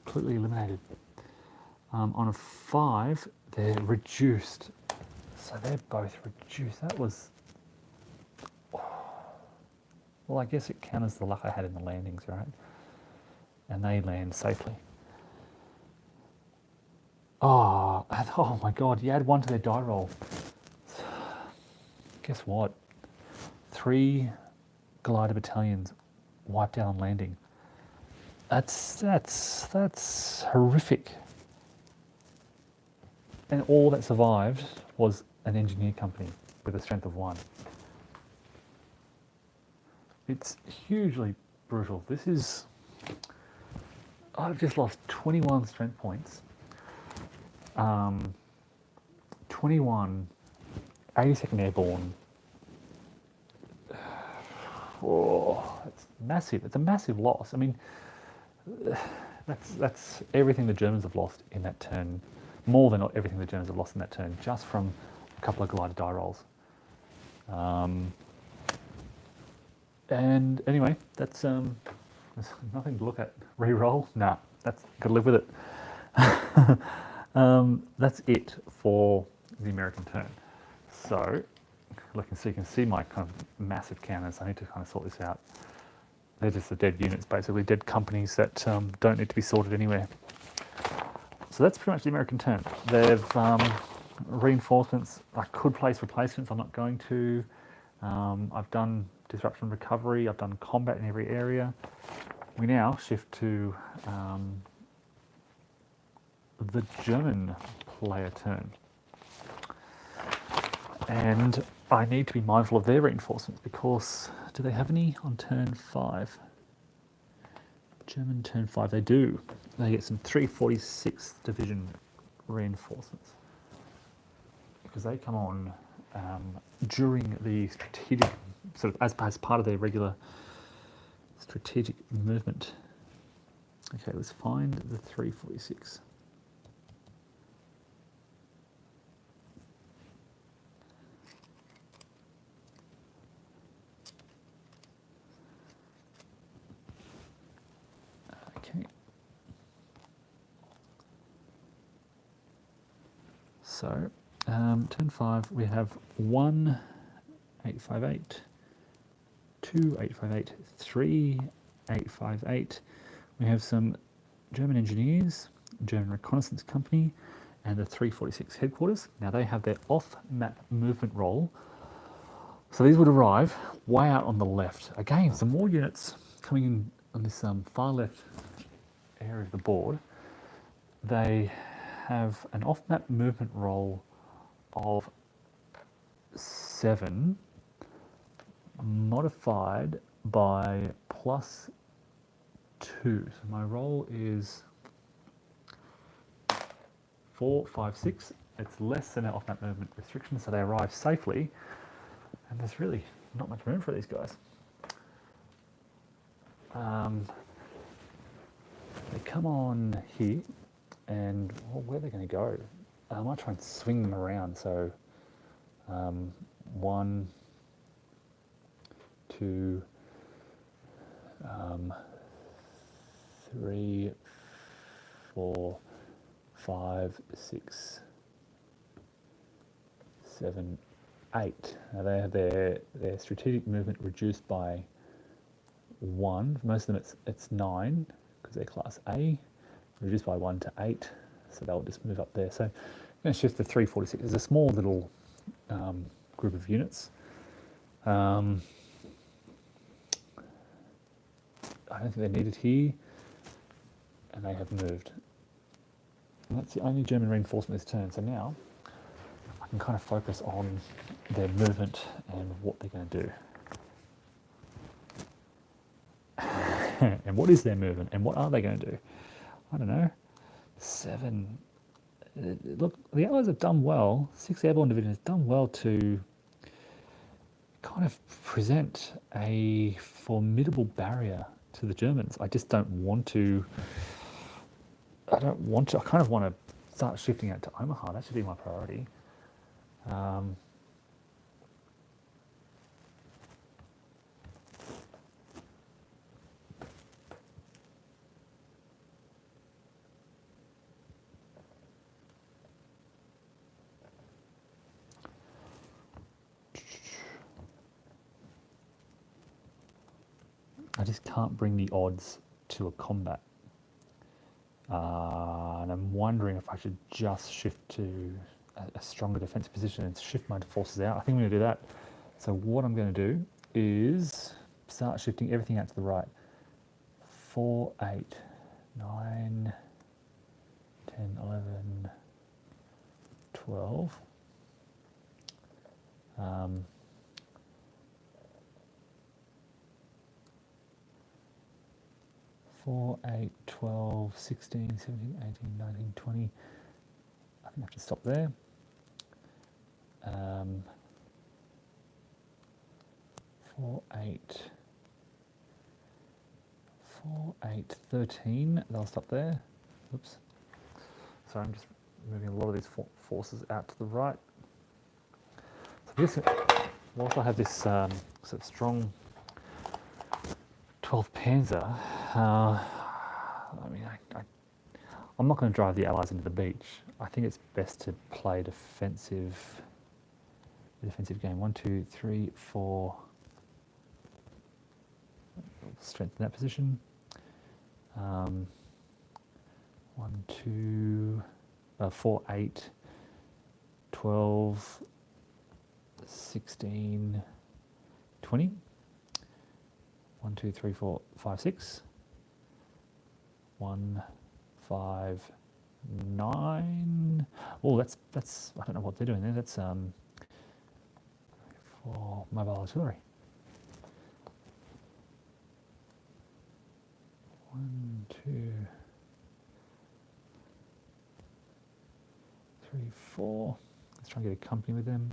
Completely eliminated. On a 5, they're reduced. So they're both reduced. That was. Well, I guess it counts as the luck I had in the landings, right? And they land safely. Oh my God, you add 1 to their die roll. Guess what? 3 glider battalions wiped out on landing. That's horrific. And all that survived was an engineer company with a strength of 1. It's hugely brutal. This is, I've just lost 21 strength points. 21 82nd Airborne. Oh, it's massive. It's a massive loss. I mean, that's everything the Germans have lost in that turn. More than everything the Germans have lost in that turn, just from a couple of glider die rolls. And anyway, that's there's nothing to look at. Re-roll? Nah, that's got to live with it. That's it for the American turn. So looking so you can see my kind of massive cannons. I need to kind of sort this out. They're just the dead units, basically, dead companies that don't need to be sorted anywhere. So that's pretty much the American turn. They've reinforcements. I could place replacements. I'm not going to. I've done disruption recovery. I've done combat in every area. We now shift to the German player turn. And I need to be mindful of their reinforcements because do they have any on turn 5? German turn 5, they do. They get some 346th Division reinforcements because they come on during the strategic, sort of as part of their regular strategic movement. Okay, let's find the 346. Okay. So, turn 5, we have 1 858, 2 858, 3 858. We have some German engineers, German reconnaissance company, and the 346 headquarters. Now they have their off-map movement role. So these would arrive way out on the left. Again, some more units coming in on this far left area of the board. They have an off-map movement role of 7, modified by +2. So my roll is 4, 5, 6. It's less than our off-map movement restriction, so they arrive safely. And there's really not much room for these guys. They come on here, and well, where are they going to go? I might try and swing them around. So 1, 2, 3, 4, 5, 6, 7, 8. Now they have their strategic movement reduced by 1. For most of them it's 9 because they're class A. Reduced by 1 to 8, so they'll just move up there. So I'm going to shift to 346. There's a small little group of units. I don't think they're needed here, and they have moved. And that's the only German reinforcement this turn. So now I can kind of focus on their movement and what they're going to do. And what is their movement, and what are they going to do? I don't know. 7. Look, the Allies have done well. 6th Airborne Division has done well to kind of present a formidable barrier to the Germans. I just don't want to. I kind of want to start shifting out to Omaha. That should be my priority. I just can't bring the odds to a combat. And I'm wondering if I should just shift to a stronger defensive position and shift my forces out. I think I'm going to do that. So what I'm going to do is start shifting everything out to the right. 4, 8, 9, 10, 11, 12. 4, 8, 12, 16, 17, 18, 19, 20. I think I have to stop there. 4, 8, 4, 8, 13. They'll stop there. Oops. Sorry, I'm just moving a lot of these forces out to the right. So this, whilst I have this sort of strong 12th Panzer, I mean, I'm not going to drive the Allies into the beach. I think it's best to play defensive defensive game. 1, 2, 3, 4. Strengthen that position. 1, 2, 4, 8, 12, 16, 20. 1, 2, 3, 4, 5, 6. 1, 5, 9. Oh, that's I don't know what they're doing there. That's for mobile artillery. 1, 2, 3, 4. Let's try and get a company with them.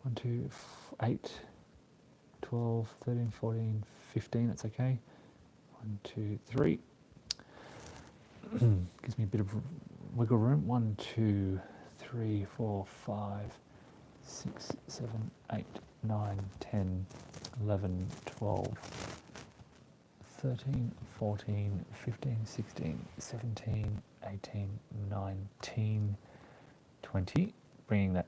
1, 2, 8, 12, 13, 14, 15. That's okay. 1, 2, 3. Gives me a bit of wiggle room. 1, 2, 3, 4, 5, 6, 7, 8, 9, 10, 11, 12, 13, 14, 15, 16, 17, 18, 19, 20. Bringing that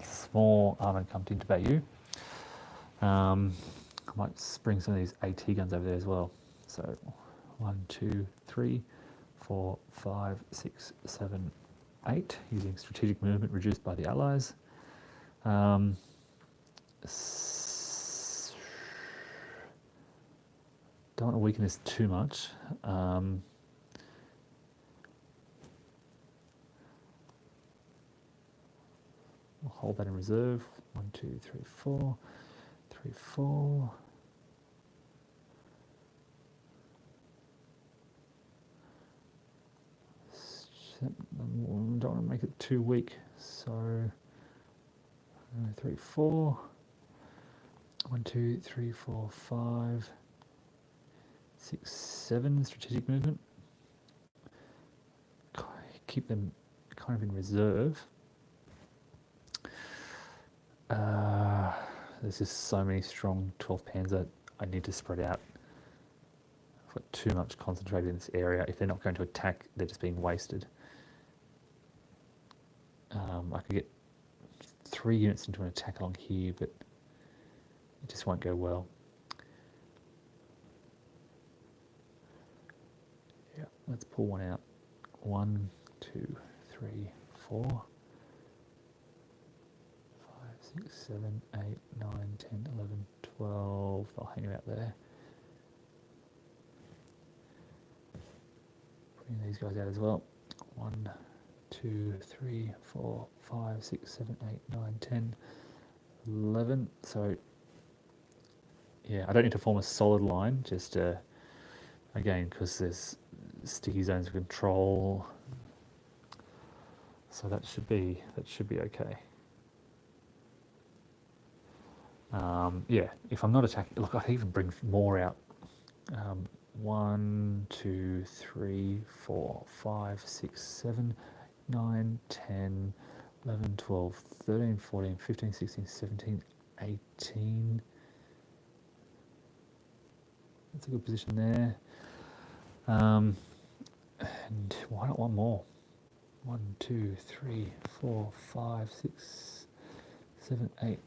small armoured company to Bayou. I might bring some of these AT guns over there as well. So 1, 2, 3, 4, 5, 6, 7, 8, using strategic movement reduced by the Allies. Don't want to weaken this too much. We'll hold that in reserve. 1, 2, 3, 4, 3, 4. Don't want to make it too weak, so 3, 4. 1, 2, 3, 4, 5, 6, 7. Strategic movement. Keep them kind of in reserve. There's just so many strong 12th Panzer. I need to spread out. I've got too much concentrated in this area. If they're not going to attack, they're just being wasted. I could get 3 units into an attack along here, but it just won't go well. Yeah, let's pull one out. 1, 2, 3, 4, 5, 6, 7, 8, 9, 10, 11, 12. I'll hang them out there. Bring these guys out as well. 1, 2, 3, 4, 5, 6, 7, 8, 9, 10, 11. So, yeah, I don't need to form a solid line, just again, because there's sticky zones of control. So that should be okay. Yeah, if I'm not attacking, look, I can even bring more out. 1, 2, 3, 4, 5, 6, 7, 9, 10, 11, 12, 13, 14, 15, 16, 17, 18. That's a good position there. And why not one more? 1, 2, 3, 4, 5, 6, 7, 8,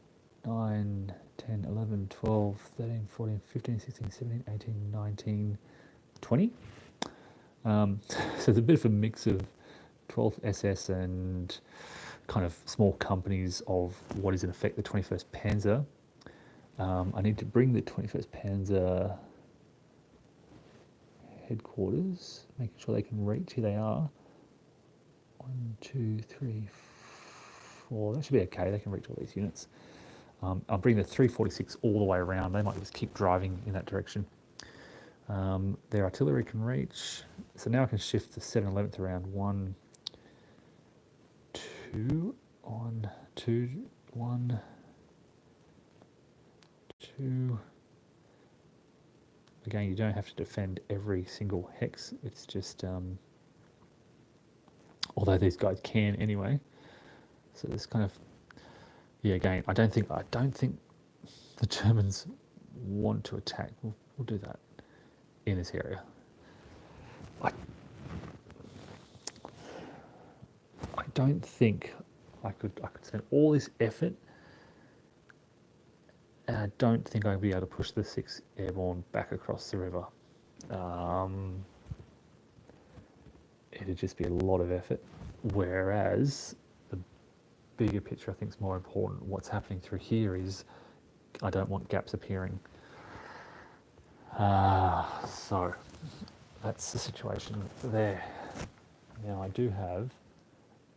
9, 10, 11, 12, 13, 14, 15, 16, 17, 18, 19, 20. So it's a bit of a mix of 12th SS and kind of small companies of what is in effect the 21st Panzer. I need to bring the 21st Panzer headquarters, making sure they can reach. Here they are. 1, 2, 3, 4. That should be okay. They can reach all these units. I'll bring the 346 all the way around. They might just keep driving in that direction. Their artillery can reach. So now I can shift the 7 11th around. 1, 2, 1, 2, 1, 2. Again, you don't have to defend every single hex. It's just, although these guys can anyway. So this kind of, yeah. Again, I don't think the Germans want to attack. We'll do that in this area. I don't think I could spend all this effort And I don't think I'll be able to push the 6 airborne back across the river. Um, it'd just be a lot of effort. Whereas the bigger picture I think is more important. What's happening through here is I don't want gaps appearing. So that's the situation there. Now I do have,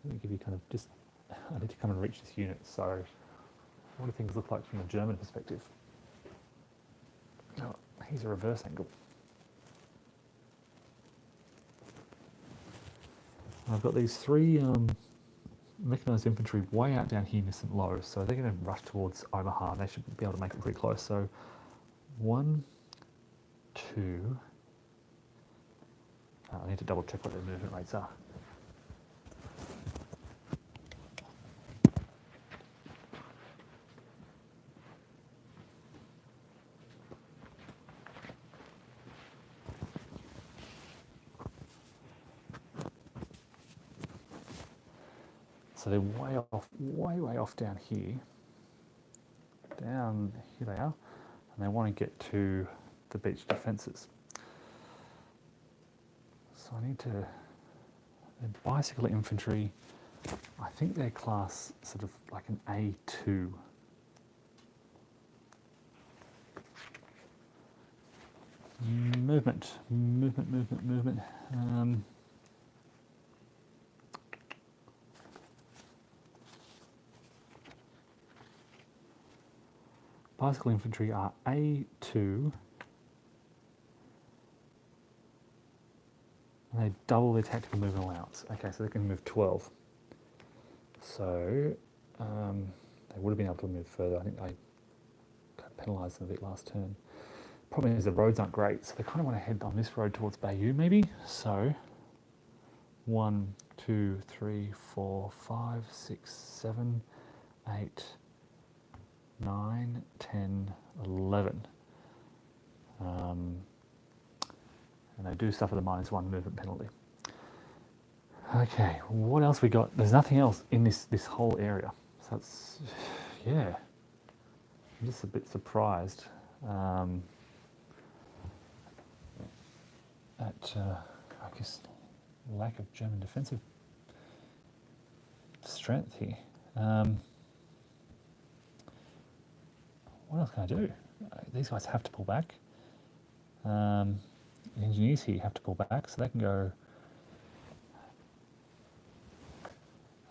let me give you kind of just, I need to come and reach this unit. So what do things look like from a German perspective? Oh, here's a reverse angle. I've got these 3 mechanised infantry way out down here near St. Lo, so they're going to rush towards Omaha. They should be able to make it pretty close. So 1, 2. I need to double check what their movement rates are. So they're way off, way off down here. Down here they are, and they want to get to the beach defences. So I need to, they're bicycle infantry, I think they're class sort of like an A2. Movement. Bicycle infantry are A2. And they double their tactical movement allowance. Okay, so they can move 12. So they would have been able to move further. I think I penalised them a bit last turn. Problem is the roads aren't great, so they kind of want to head on this road towards Bayou maybe. So 1, 2, 3, 4, 5, 6, 7, 8, 9, 10, 11. And they do suffer the -1 movement penalty. Okay, what else we got? There's nothing else in this whole area. So it's, yeah, I'm just a bit surprised at, I guess, lack of German defensive strength here. What else can I do? These guys have to pull back. The engineers here have to pull back, so they can go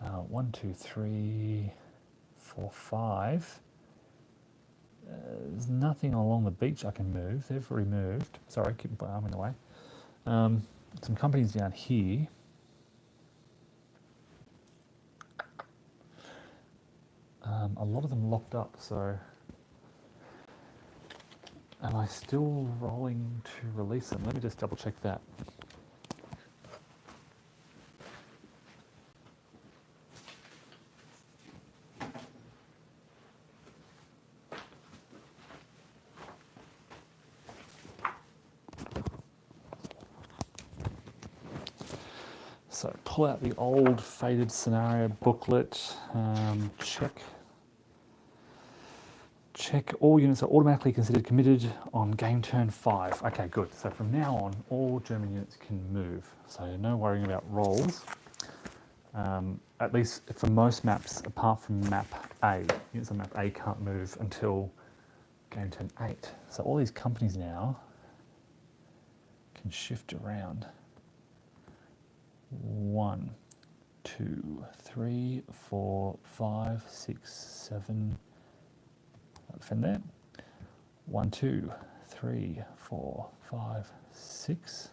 1, 2, 3, 4, 5. There's nothing along the beach I can move. They've already moved. Sorry, keep my arm in the way. Some companies down here. A lot of them locked up, so am I still rolling to release them? Let me just double check that. So pull out the old faded scenario booklet, check all units are automatically considered committed on game turn 5. Okay, good. So from now on, all German units can move. So no worrying about rolls. At least for most maps, apart from map A. Units on map A can't move until game turn 8. So all these companies now can shift around. 1, 2, 3, 4, 5, 6, 7. Defend there. 1, 2, 3, 4, 5, 6.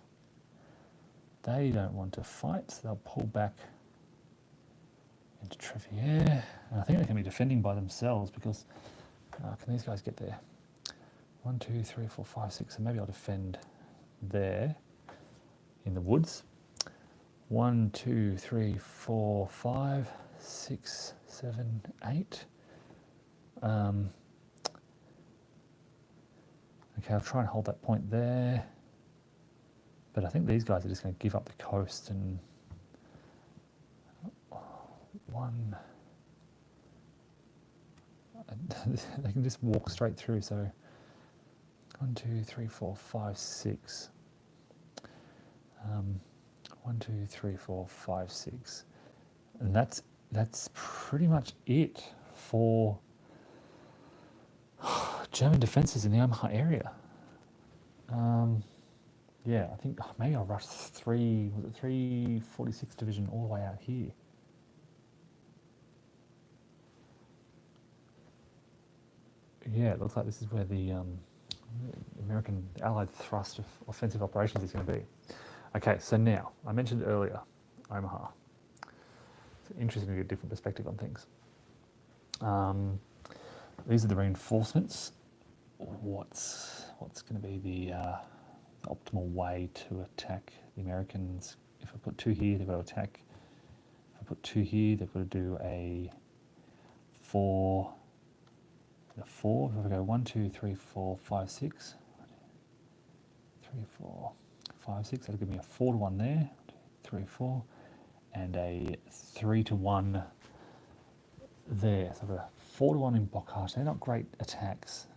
They don't want to fight, so they'll pull back into Trevier. And I think they can be defending by themselves because can these guys get there? 1, 2, 3, 4, 5, 6. So maybe I'll defend there in the woods. 1, 2, 3, 4, 5, 6, 7, 8. Okay, I'll try and hold that point there. But I think these guys are just going to give up the coast and 1. they can just walk straight through. So 1, 2, 3, 4, 5, 6. 1, 2, 3, 4, 5, 6. And that's pretty much it for German defences in the Omaha area. Yeah, I think maybe I'll rush 346 Division all the way out here. Yeah, it looks like this is where the American Allied thrust of offensive operations is going to be. Okay, so now, I mentioned earlier, Omaha. It's interesting to get a different perspective on things. These are the reinforcements. What's going to be the optimal way to attack the Americans? If I put 2 here, they've got to attack. If I put 2 here, they've got to do a 4. If I go 1, 2, 3, 4, 5, 6. 3, 4, 5, 6. That'll give me a 4 to 1 there. 3, 4. And a 3 to 1 there. So I've got a 4 to 1 in Bocage. They're not great attacks.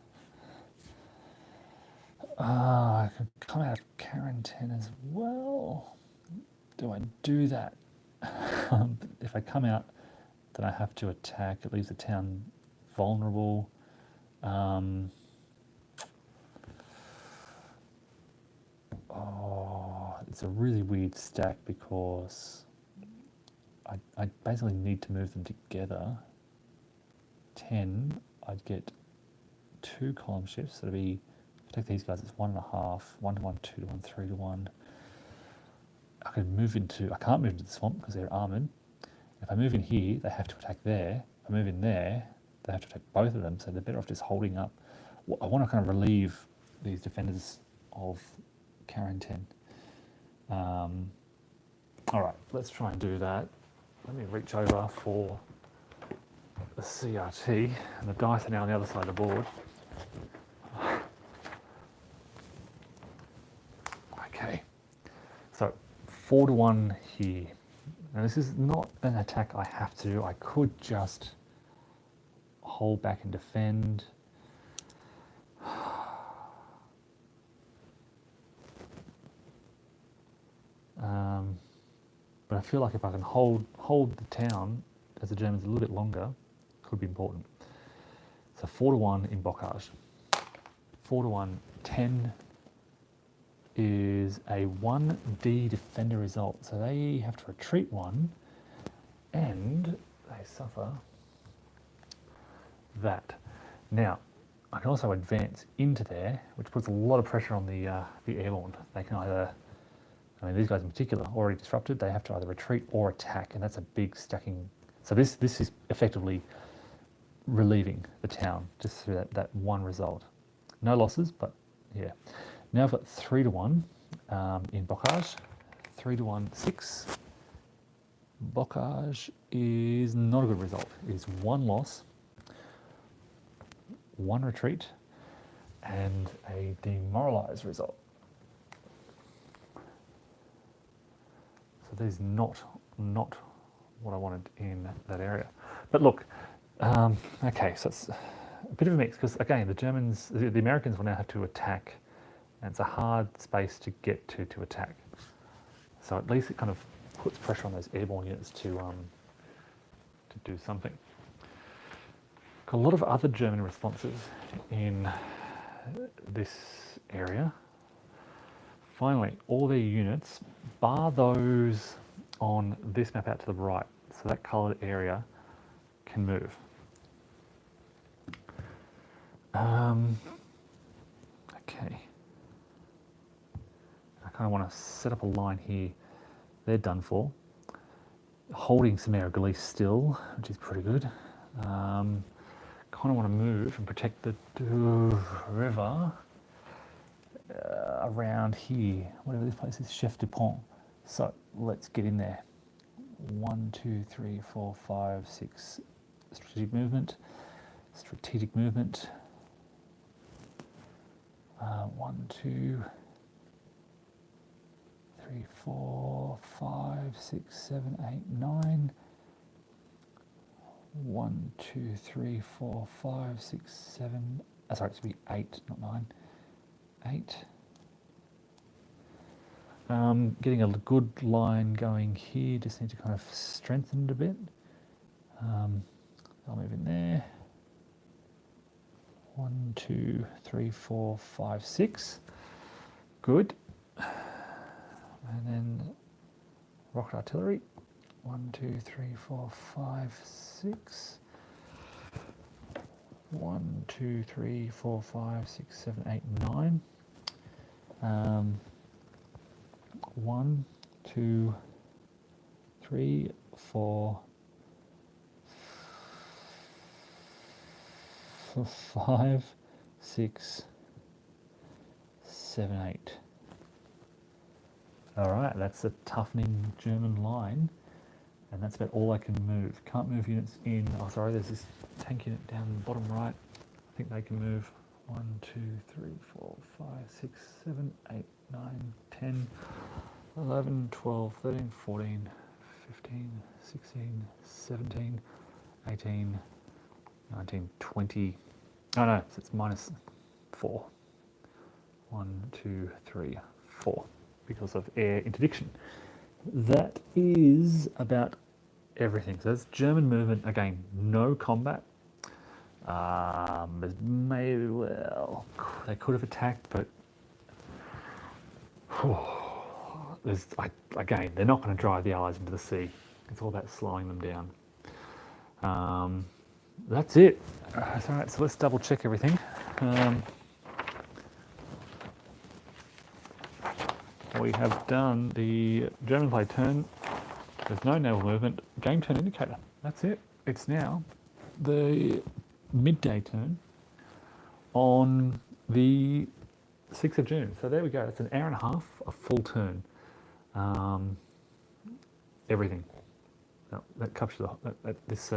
I could come out of quarantine as well. Do I do that? If I come out, then I have to attack. It leaves the town vulnerable. It's a really weird stack because I basically need to move them together. 10, I'd get 2 column shifts. So it'd be, if I take these guys, it's 1.5, 1 to 1, 2 to 1, 3 to 1. I can't move into the swamp because they're armoured. If I move in here, they have to attack there. If I move in there, they have to attack both of them, so they're better off just holding up. I want to kind of relieve these defenders of quarantine. All right, let's try and do that. Let me reach over for the CRT, and the dice are now on the other side of the board. Okay, so 4 to 1 here. Now this is not an attack I have to do. I could just hold back and defend. But I feel like if I can hold the town as the Germans a little bit longer, could be important. So 4 to 1 in Bocage. 4 to 1, 10 is a 1D defender result. So they have to retreat 1 and they suffer that. Now, I can also advance into there, which puts a lot of pressure on the airborne. They can either, these guys in particular, already disrupted, they have to either retreat or attack, and that's a big stacking. So this is effectively relieving the town just through that one result. No losses, but yeah. Now I've got 3 to 1 in Bocage. 3 to 1, 6. Bocage is not a good result. It is 1 loss, 1 retreat, and a demoralised result. So this is not what I wanted in that area. But look, okay, so it's a bit of a mix because again, the Americans will now have to attack, and it's a hard space to get to attack. So at least it kind of puts pressure on those airborne units to do something. Got a lot of other German responses in this area. Finally, all their units, bar those on this map out to the right, so that coloured area can move. Okay. I kind of want to set up a line here. They're done for. Holding Samara Galice still, which is pretty good. Kind of want to move and protect the river around here, whatever this place is, Chef du Pont. So let's get in there. 1, 2, 3, 4, 5, 6. Strategic movement. 1, 2, 3, 4, 5, 6, 7, 8, 9. 1, 2, 3, 4, 5, 6, 7. Sorry, it should be 8, not 9. 8. Getting a good line going here. Just need to kind of strengthen it a bit. I'll move in there. 1, 2, 3, 4, 5, 6. Good. And then rocket artillery. 1, 2, 3, 4, 5, 6. 1, 2, 3, 4, 5, 6, 7, 8, 9. 1, 2, 3, 4, 5, 6, 7, 8. All right, that's a toughening German line, and that's about all I can move. Can't move units in. Oh, sorry, there's this tank unit down the bottom right. I think they can move 1, 2, 3, 4, 5, 6, 7, 8, 9, 10, 11, 12, 13, 14, 15, 16, 17, 18, 19, 20. Oh no, so it's -4. 1, 2, 3, 4 because of air interdiction. That is about everything. So that's German movement. Again, no combat. There's maybe, well, they could have attacked, but again, they're not going to drive the Allies into the sea. It's all about slowing them down. That's it. All right, so let's double check everything. We have done the German play turn. There's no naval movement. Game turn indicator. That's it. It's now the midday turn on the 6th of June. So there we go. It's an hour and a half, a full turn. Everything. That captures this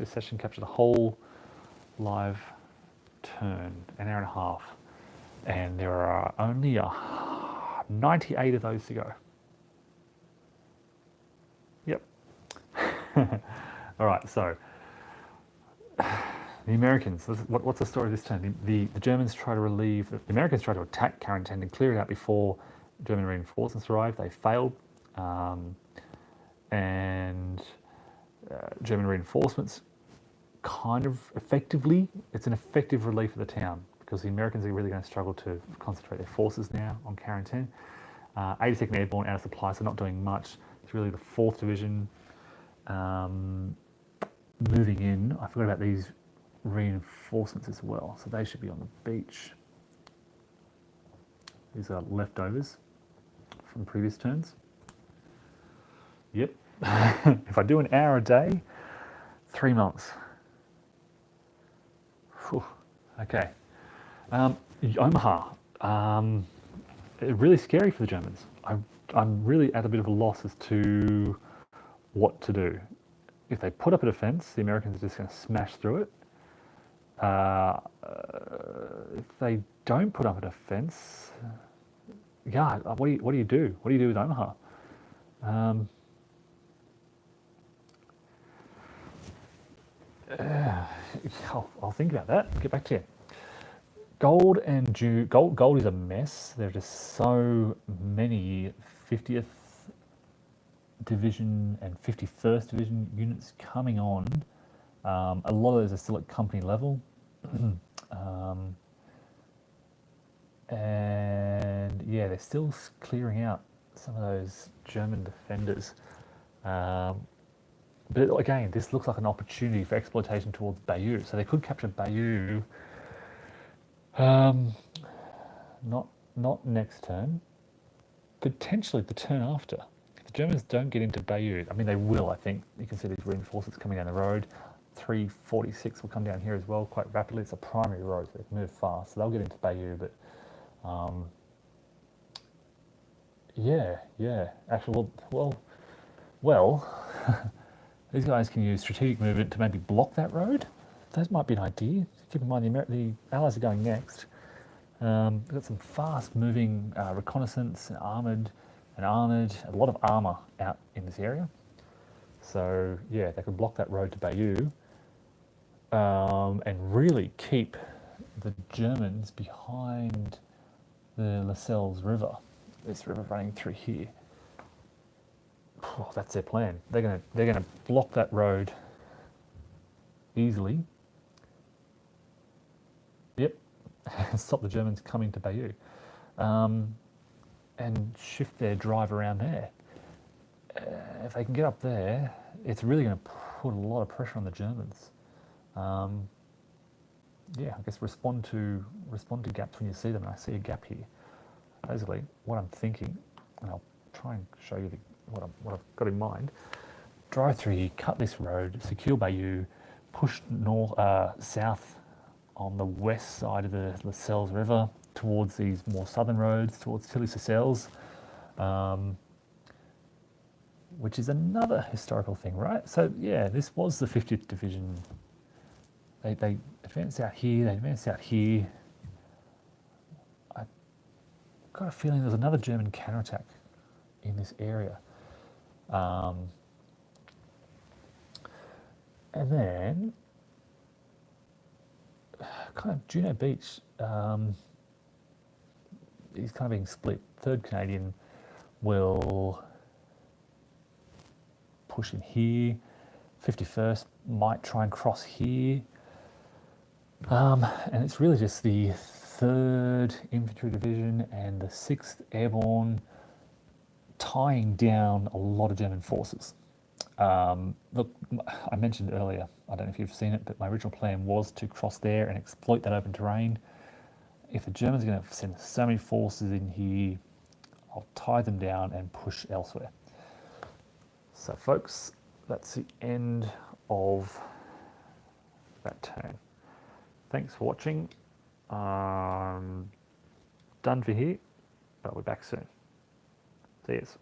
session captured the whole live turn, an hour and a half, and there are only 98 of those to go. Yep. All right, so the Americans, what's the story of this turn? The Germans try to relieve, the Americans try to attack Carentan and clear it out before German reinforcements arrived. They failed, and German reinforcements kind of effectively, it's an effective relief of the town because the Americans are really going to struggle to concentrate their forces now on Carentan. 82nd Airborne out of supply, so not doing much. It's really the 4th Division moving in. I forgot about these reinforcements as well, so they should be on the beach. These are leftovers from previous turns. Yep. If I do an hour a day, 3 months. Whew. Okay. Omaha. Really scary for the Germans. I'm really at a bit of a loss as to what to do. If they put up a defense, the Americans are just going to smash through it. If they don't put up a defense, yeah, what do you do? What do you do with Omaha? I'll think about that. Get back to you. Gold and Gold is a mess. There are just so many 50th Division and 51st Division units coming on. A lot of those are still at company level. And yeah, they're still clearing out some of those German defenders. But again, this looks like an opportunity for exploitation towards Bayeux. So they could capture Bayeux, not next turn, potentially the turn after. If the Germans don't get into Bayeux, I mean they will, I think. You can see these reinforcements coming down the road. 346 will come down here as well quite rapidly. It's a primary road, so they can move fast. So they'll get into Bayeux, but yeah. Actually, well, these guys can use strategic movement to maybe block that road. That might be an idea. Keep in mind the Allies are going next. We've got some fast-moving reconnaissance and armoured, a lot of armour out in this area. So yeah, they could block that road to Bayeux and really keep the Germans behind the Lascelles River. This river running through here. Oh, that's their plan. They're gonna block that road easily. Yep, stop the Germans coming to Bayeux, and shift their drive around there. If they can get up there, it's really going to put a lot of pressure on the Germans. Yeah, I guess respond to gaps when you see them. And I see a gap here. Basically, what I'm thinking, and I'll try and show you what I've got in mind. Drive through here, cut this road, secure Bayeux, push north, south on the west side of the Lascelles River towards these more southern roads, towards Tilly-Lascelles, which is another historical thing, right? So yeah, this was the 50th Division. They advanced out here, they advanced out here. I got a feeling there's another German counterattack in this area. And then, kind of Juno Beach is kind of being split. 3rd Canadian will push in here. 51st might try and cross here. And it's really just the 3rd Infantry Division and the 6th Airborne tying down a lot of German forces. Look, I mentioned earlier, I don't know if you've seen it, but my original plan was to cross there and exploit that open terrain. If the Germans are going to send so many forces in here, I'll tie them down and push elsewhere. So folks, that's the end of that turn. Thanks for watching. Done for here, but we're back soon. See yous.